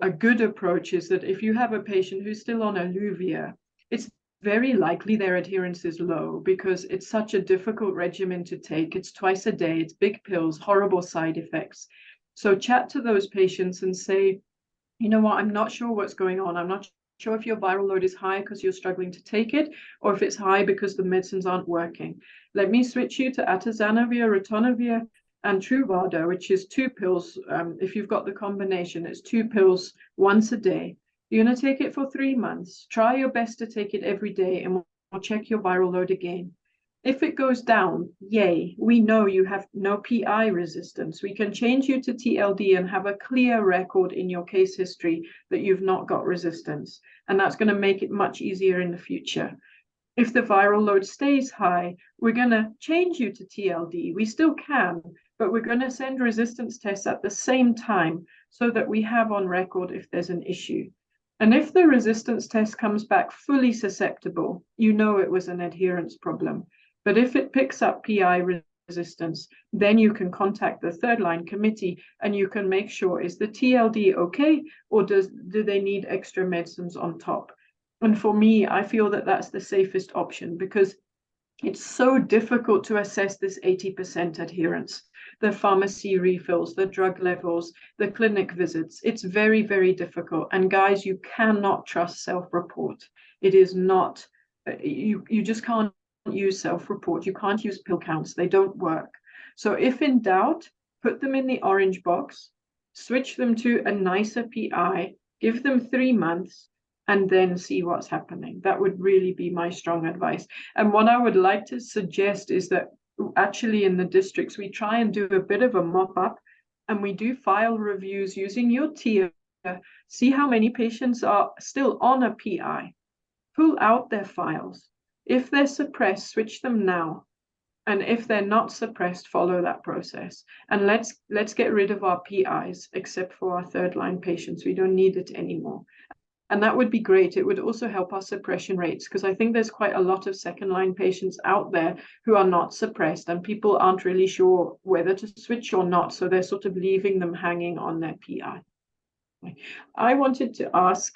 a good approach is that if you have a patient who's still on Alluvia, it's very likely their adherence is low because it's such a difficult regimen to take. It's twice a day, it's big pills, horrible side effects. So chat to those patients and say, you know what, I'm not sure what's going on. I'm not sure if your viral load is high because you're struggling to take it, or if it's high because the medicines aren't working. Let me switch you to atazanavir, ritonavir, and Truvada, which is 2 pills. If you've got the combination, it's 2 pills once a day. You're going to take it for 3 months. Try your best to take it every day, and we'll check your viral load again. If it goes down, yay, we know you have no PI resistance. We can change you to TLD and have a clear record in your case history that you've not got resistance. And that's going to make it much easier in the future. If the viral load stays high, we're going to change you to TLD. We still can, but we're going to send resistance tests at the same time so that we have on record if there's an issue. And if the resistance test comes back fully susceptible, you know it was an adherence problem. But if it picks up PI resistance, then you can contact the third line committee and you can make sure, is the TLD okay, or do they need extra medicines on top? And for me, I feel that that's the safest option because it's so difficult to assess this 80% adherence, the pharmacy refills, the drug levels, the clinic visits. It's very, very difficult. And guys, you cannot trust self-report. It is not, you just can't use self-report. You can't use pill counts. They don't work. So if in doubt, put them in the orange box, switch them to a nicer PI, give them 3 months, and then see what's happening. That would really be my strong advice. And what I would like to suggest is that actually in the districts, we try and do a bit of a mop up and we do file reviews using your tier, see how many patients are still on a PI, pull out their files. If they're suppressed, switch them now. And if they're not suppressed, follow that process. And let's get rid of our PIs, except for our third line patients. We don't need it anymore. And that would be great. It would also help our suppression rates because I think there's quite a lot of second line patients out there who are not suppressed and people aren't really sure whether to switch or not. So they're sort of leaving them hanging on their PI. I wanted to ask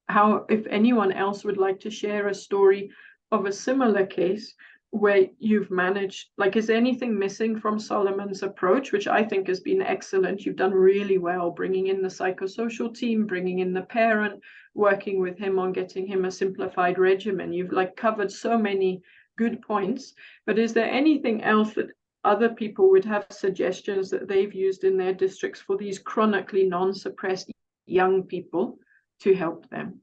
if anyone else would like to share a story of a similar case where you've managed, like, is anything missing from Solomon's approach, which I think has been excellent? You've done really well bringing in the psychosocial team, bringing in the parent, working with him on getting him a simplified regimen. You've covered so many good points, but is there anything else that other people would have suggestions that they've used in their districts for these chronically non-suppressed young people to help them,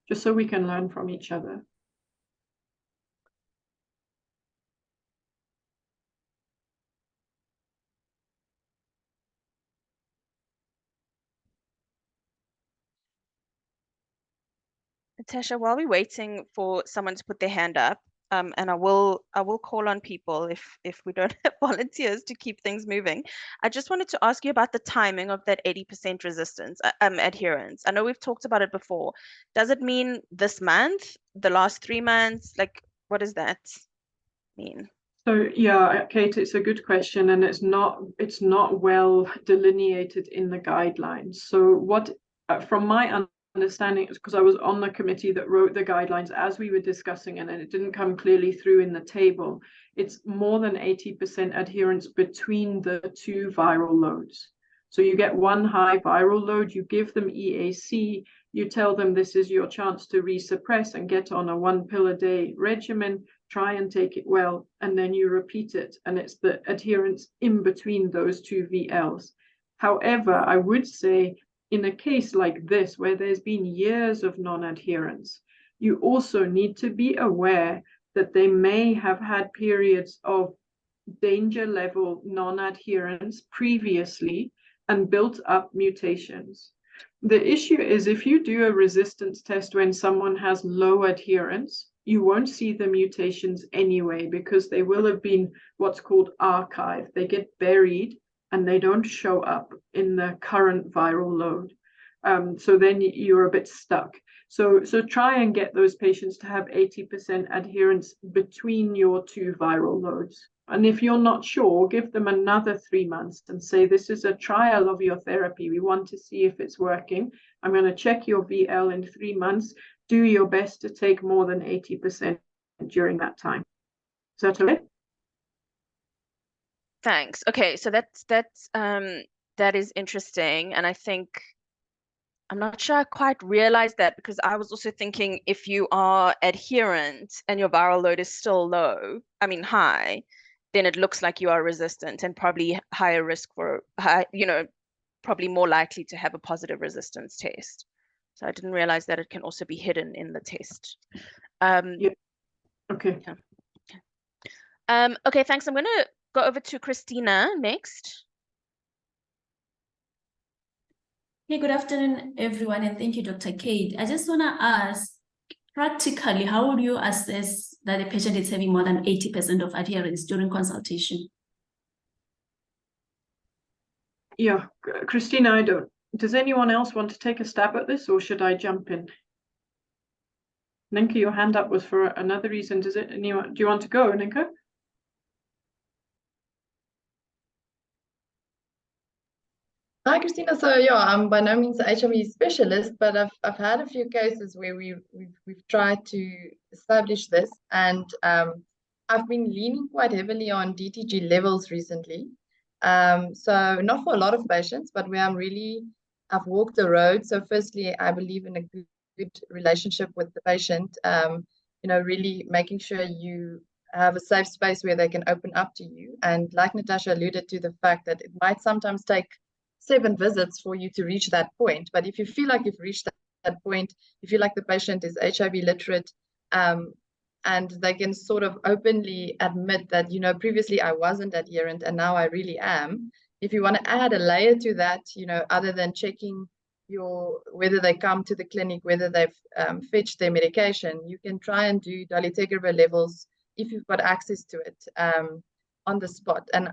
just so we can learn from each other? Natasha, while we're waiting for someone to put their hand up, and I will call on people if we don't have volunteers to keep things moving. I just wanted to ask you about the timing of that 80% resistance adherence. I know we've talked about it before. Does it mean this month, the last 3 months? Like, what does that mean? So yeah, Kate, it's a good question, and it's not well delineated in the guidelines. So what, from my understanding, because I was on the committee that wrote the guidelines as we were discussing it, and it didn't come clearly through in the table. It's more than 80% adherence between the two viral loads. So you get one high viral load, you give them EAC, you tell them this is your chance to resuppress and get on a 1 pill a day regimen, try and take it well, and then you repeat it. And it's the adherence in between those two VLs. However, I would say in a case like this, where there's been years of non-adherence, you also need to be aware that they may have had periods of danger level non-adherence previously and built up mutations. The issue is if you do a resistance test when someone has low adherence, you won't see the mutations anyway, because they will have been what's called archived. They get buried and they don't show up in the current viral load. So then you're a bit stuck. So try and get those patients to have 80% adherence between your two viral loads. And if you're not sure, give them another 3 months and say, this is a trial of your therapy. We want to see if it's working. I'm going to check your VL in 3 months. Do your best to take more than 80% during that time. Is that okay? Thanks. Okay, so that is interesting, and I think I'm not sure I quite realized that, because I was also thinking if you are adherent and your viral load is still low, I mean high, then it looks like you are resistant and probably higher risk for probably more likely to have a positive resistance test. So I didn't realize that it can also be hidden in the test. Yeah. Okay. Yeah. Okay, thanks. I'm going to go over to Christina next. Hey, good afternoon, everyone, and thank you, Dr. Kate. I just want to ask, practically, how would you assess that a patient is having more than 80% of adherence during consultation? Yeah, Christina, I don't. Does anyone else want to take a stab at this, or should I jump in? Ninka, your hand up was for another reason. Do you want to go, Ninka? Hi, Christina. So yeah, I'm by no means an HIV specialist, but I've had a few cases where we've tried to establish this, and I've been leaning quite heavily on DTG levels recently. So not for a lot of patients, but where I've walked the road. So firstly, I believe in a good relationship with the patient. Really making sure you have a safe space where they can open up to you. And like Natasha alluded to, the fact that it might sometimes take 7 visits for you to reach that point. But if you feel like you've reached that point, you feel like the patient is HIV literate, and they can sort of openly admit that, previously I wasn't adherent and now I really am. If you want to add a layer to that, other than checking whether they come to the clinic, whether they've fetched their medication, you can try and do dolutegravir levels if you've got access to it on the spot. And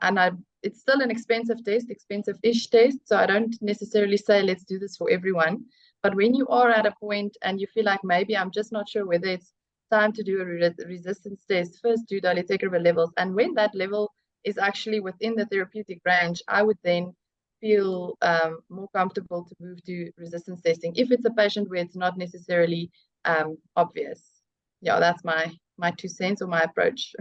it's still an expensive-ish test, so I don't necessarily say let's do this for everyone. But when you are at a point and you feel like maybe I'm just not sure whether it's time to do a resistance test, first do dolutegravir levels. And when that level is actually within the therapeutic range, I would then feel more comfortable to move to resistance testing if it's a patient where it's not necessarily obvious. Yeah, that's my 2 cents or my approach.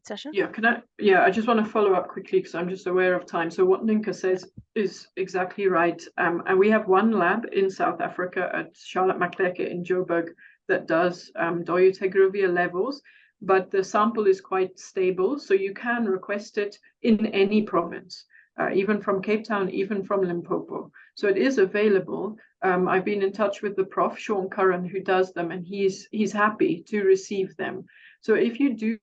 Session? Yeah, I just want to follow up quickly because I'm just aware of time. So what Ninka says is exactly right. And we have one lab in South Africa at Charlotte Maclecker in Joburg that does dolutegravir levels, but the sample is quite stable. So you can request it in any province, even from Cape Town, even from Limpopo. So it is available. I've been in touch with the prof, Sean Curran, who does them, and he's happy to receive them. So if you do,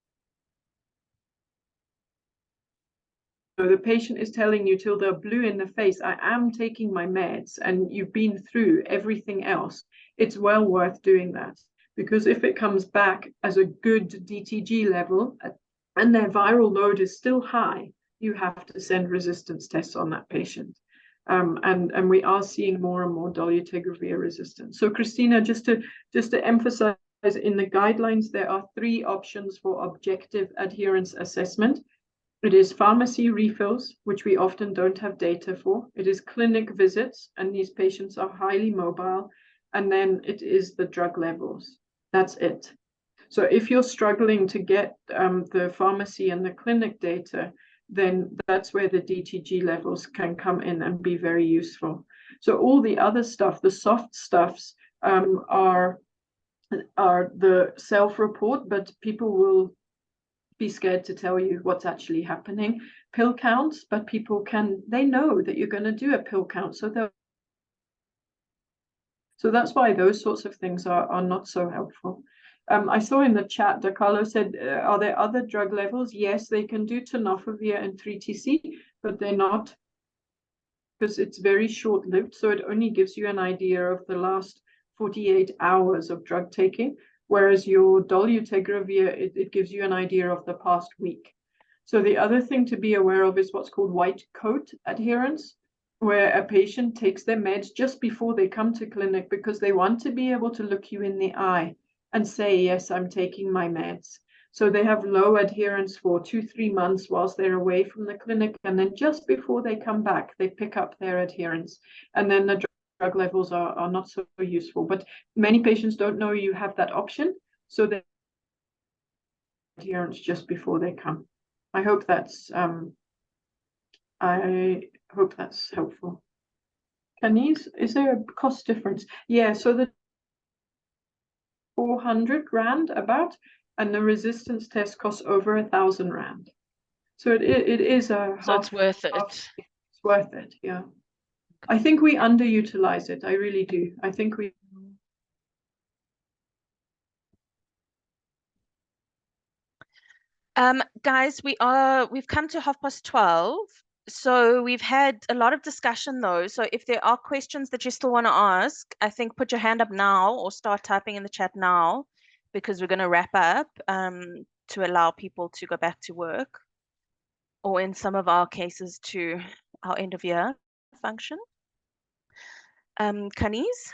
the patient is telling you till they're blue in the face, I am taking my meds, and you've been through everything else, it's well worth doing that. Because if it comes back as a good DTG level and their viral load is still high, you have to send resistance tests on that patient. And we are seeing more and more dolutegravir resistance. So Christina, just to emphasize in the guidelines, there are 3 options for objective adherence assessment. It is pharmacy refills, which we often don't have data for. It is clinic visits, and these patients are highly mobile. And then it is the drug levels. That's it. So if you're struggling to get the pharmacy and the clinic data, then that's where the DTG levels can come in and be very useful. So all the other stuff, the soft stuffs, are the self-report, but people will be scared to tell you what's actually happening. Pill counts, but people they know that you're going to do a pill count, so that's why those sorts of things are not so helpful. I saw in the chat, De Carlo said, are there other drug levels? Yes, they can do tenofovir and 3-TC, but they're not, because it's very short-lived, so it only gives you an idea of the last 48 hours of drug taking, whereas your dolutegravir, it gives you an idea of the past week. So the other thing to be aware of is what's called white coat adherence, where a patient takes their meds just before they come to clinic because they want to be able to look you in the eye and say, yes, I'm taking my meds. So they have low adherence for 2-3 months whilst they're away from the clinic. And then just before they come back, they pick up their adherence. And then the drug levels are not so useful. But many patients don't know you have that option. So they adherence just before they come. I hope that's helpful. Canis, is there a cost difference? Yeah, so the 400 Rand about, and the resistance test costs over 1,000 Rand. So it is a So it's worth it. It's worth it, yeah. I think we underutilize it. I really do. I think we. Guys, we've come to 12:30. So we've had a lot of discussion though. So if there are questions that you still want to ask, I think put your hand up now or start typing in the chat now, because we're going to wrap up to allow people to go back to work, or in some of our cases to our end of year function. Canis?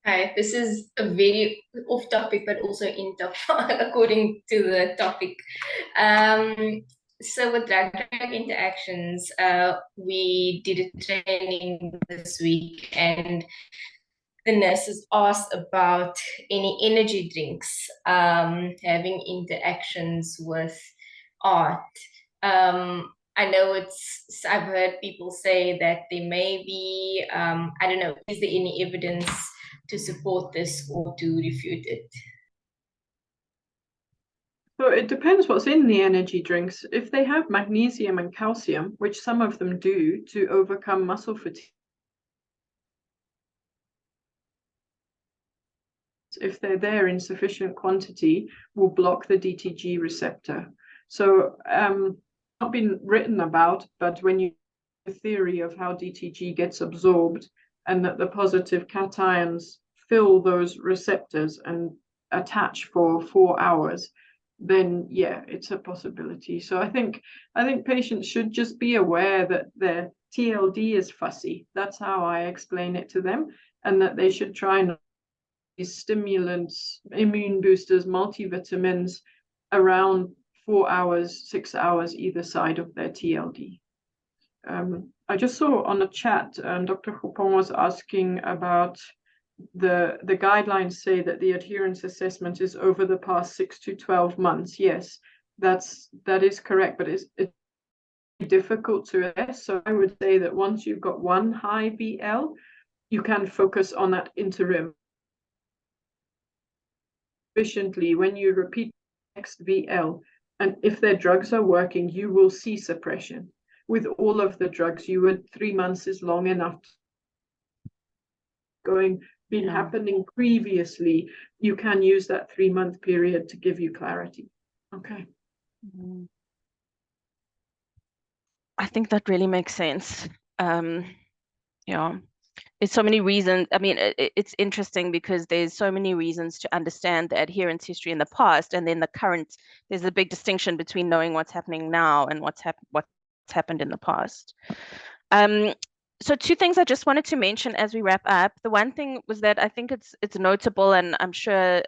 Hi, this is a very off topic, but also in topic according to the topic. So with drug-drug interactions, we did a training this week, and the nurses asked about any energy drinks having interactions with art. I know I've heard people say that there may be, I don't know, is there any evidence to support this or to refute it? So it depends what's in the energy drinks. If they have magnesium and calcium, which some of them do, to overcome muscle fatigue, if they're there in sufficient quantity, will block the DTG receptor. So not been written about, but when you the theory of how DTG gets absorbed and that the positive cations fill those receptors and attach for 4 hours, then yeah, it's a possibility. So I think patients should just be aware that their TLD is fussy. That's how I explain it to them, and that they should try and these stimulants, immune boosters, multivitamins around 4 hours, 6 hours either side of their TLD. I just saw on the chat, Dr. Hupong was asking about the guidelines say that the adherence assessment is over the past 6 to 12 months. Yes, that is correct, but it's difficult to assess. So I would say that once you've got one high VL, you can focus on that interim efficiently. When you repeat next VL, and if their drugs are working, you will see suppression. With all of the drugs, 3 months is long enough. Been happening previously, you can use that 3-month period to give you clarity. Okay. I think that really makes sense. Yeah, it's so many reasons. I mean, it's interesting because there's so many reasons to understand the adherence history in the past, and then the current. There's a big distinction between knowing what's happening now and what's happened in the past. So two things I just wanted to mention as we wrap up. The one thing was that I think it's notable, and I'm sure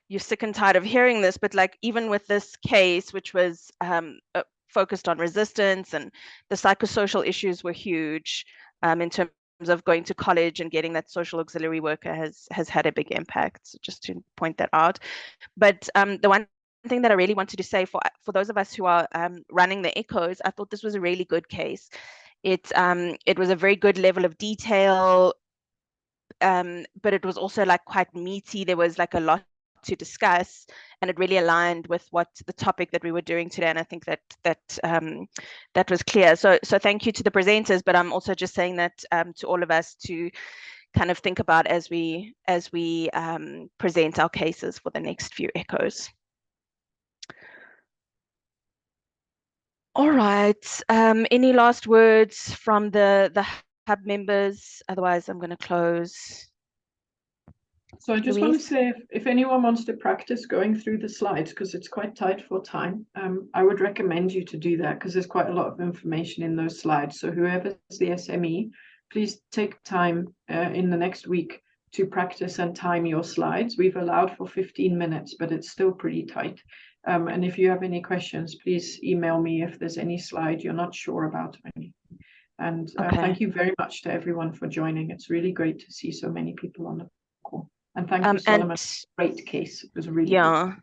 you're sick and tired of hearing this, but like even with this case, which was focused on resistance, and the psychosocial issues were huge in terms of going to college and getting that social auxiliary worker has had a big impact. So just to point that out. But the one thing that I really wanted to say for those of us who are running the echoes, I thought this was a really good case. It was a very good level of detail, but it was also like quite meaty. There was like a lot to discuss, and it really aligned with what the topic that we were doing today. And I think that was clear. So thank you to the presenters, but I'm also just saying that to all of us to kind of think about as we present our cases for the next few echoes. All right. Any last words from the hub members? Otherwise, I'm going to close. So I just want to say, if anyone wants to practice going through the slides, because it's quite tight for time, I would recommend you to do that, because there's quite a lot of information in those slides. So whoever's the SME, please take time in the next week to practice and time your slides. We've allowed for 15 minutes, but it's still pretty tight. And if you have any questions, please email me if there's any slide you're not sure about. And thank you very much to everyone for joining. It's really great to see so many people on the call. And thank you, Solomon. Great case. It was really good.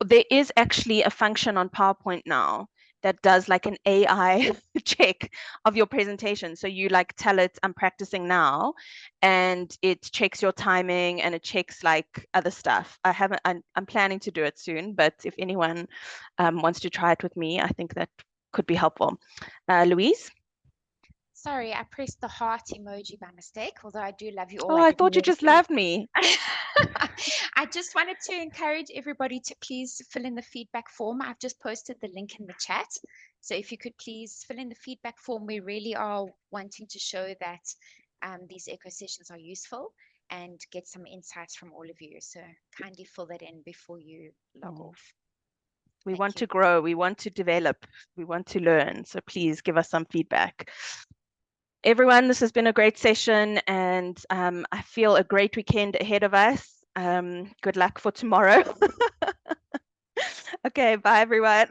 There is actually a function on PowerPoint now that does like an AI check of your presentation. So you like tell it, I'm practicing now, and it checks your timing and it checks like other stuff. I'm planning to do it soon, but if anyone wants to try it with me, I think that could be helpful. Louise? Sorry, I pressed the heart emoji by mistake, although I do love you all. Oh, I thought you just loved me. I just wanted to encourage everybody to please fill in the feedback form. I've just posted the link in the chat. So if you could please fill in the feedback form, we really are wanting to show that these echo sessions are useful and get some insights from all of you. So kindly fill that in before you log off. We want to grow, we want to develop, we want to learn. So please give us some feedback. Everyone, this has been a great session, and I feel a great weekend ahead of us. Good luck for tomorrow. Okay, bye everyone.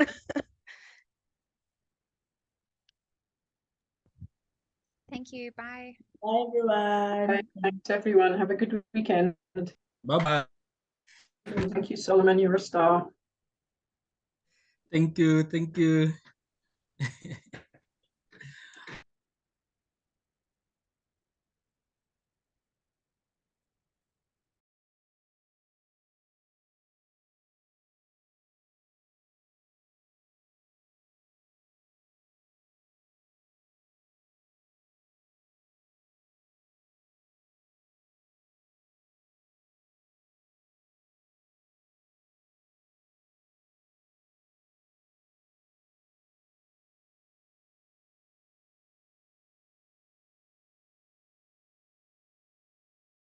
Thank you. Bye. Bye, everyone. Bye. Thanks, everyone. Have a good weekend. Bye-bye. Thank you, Solomon. You're a star. Thank you.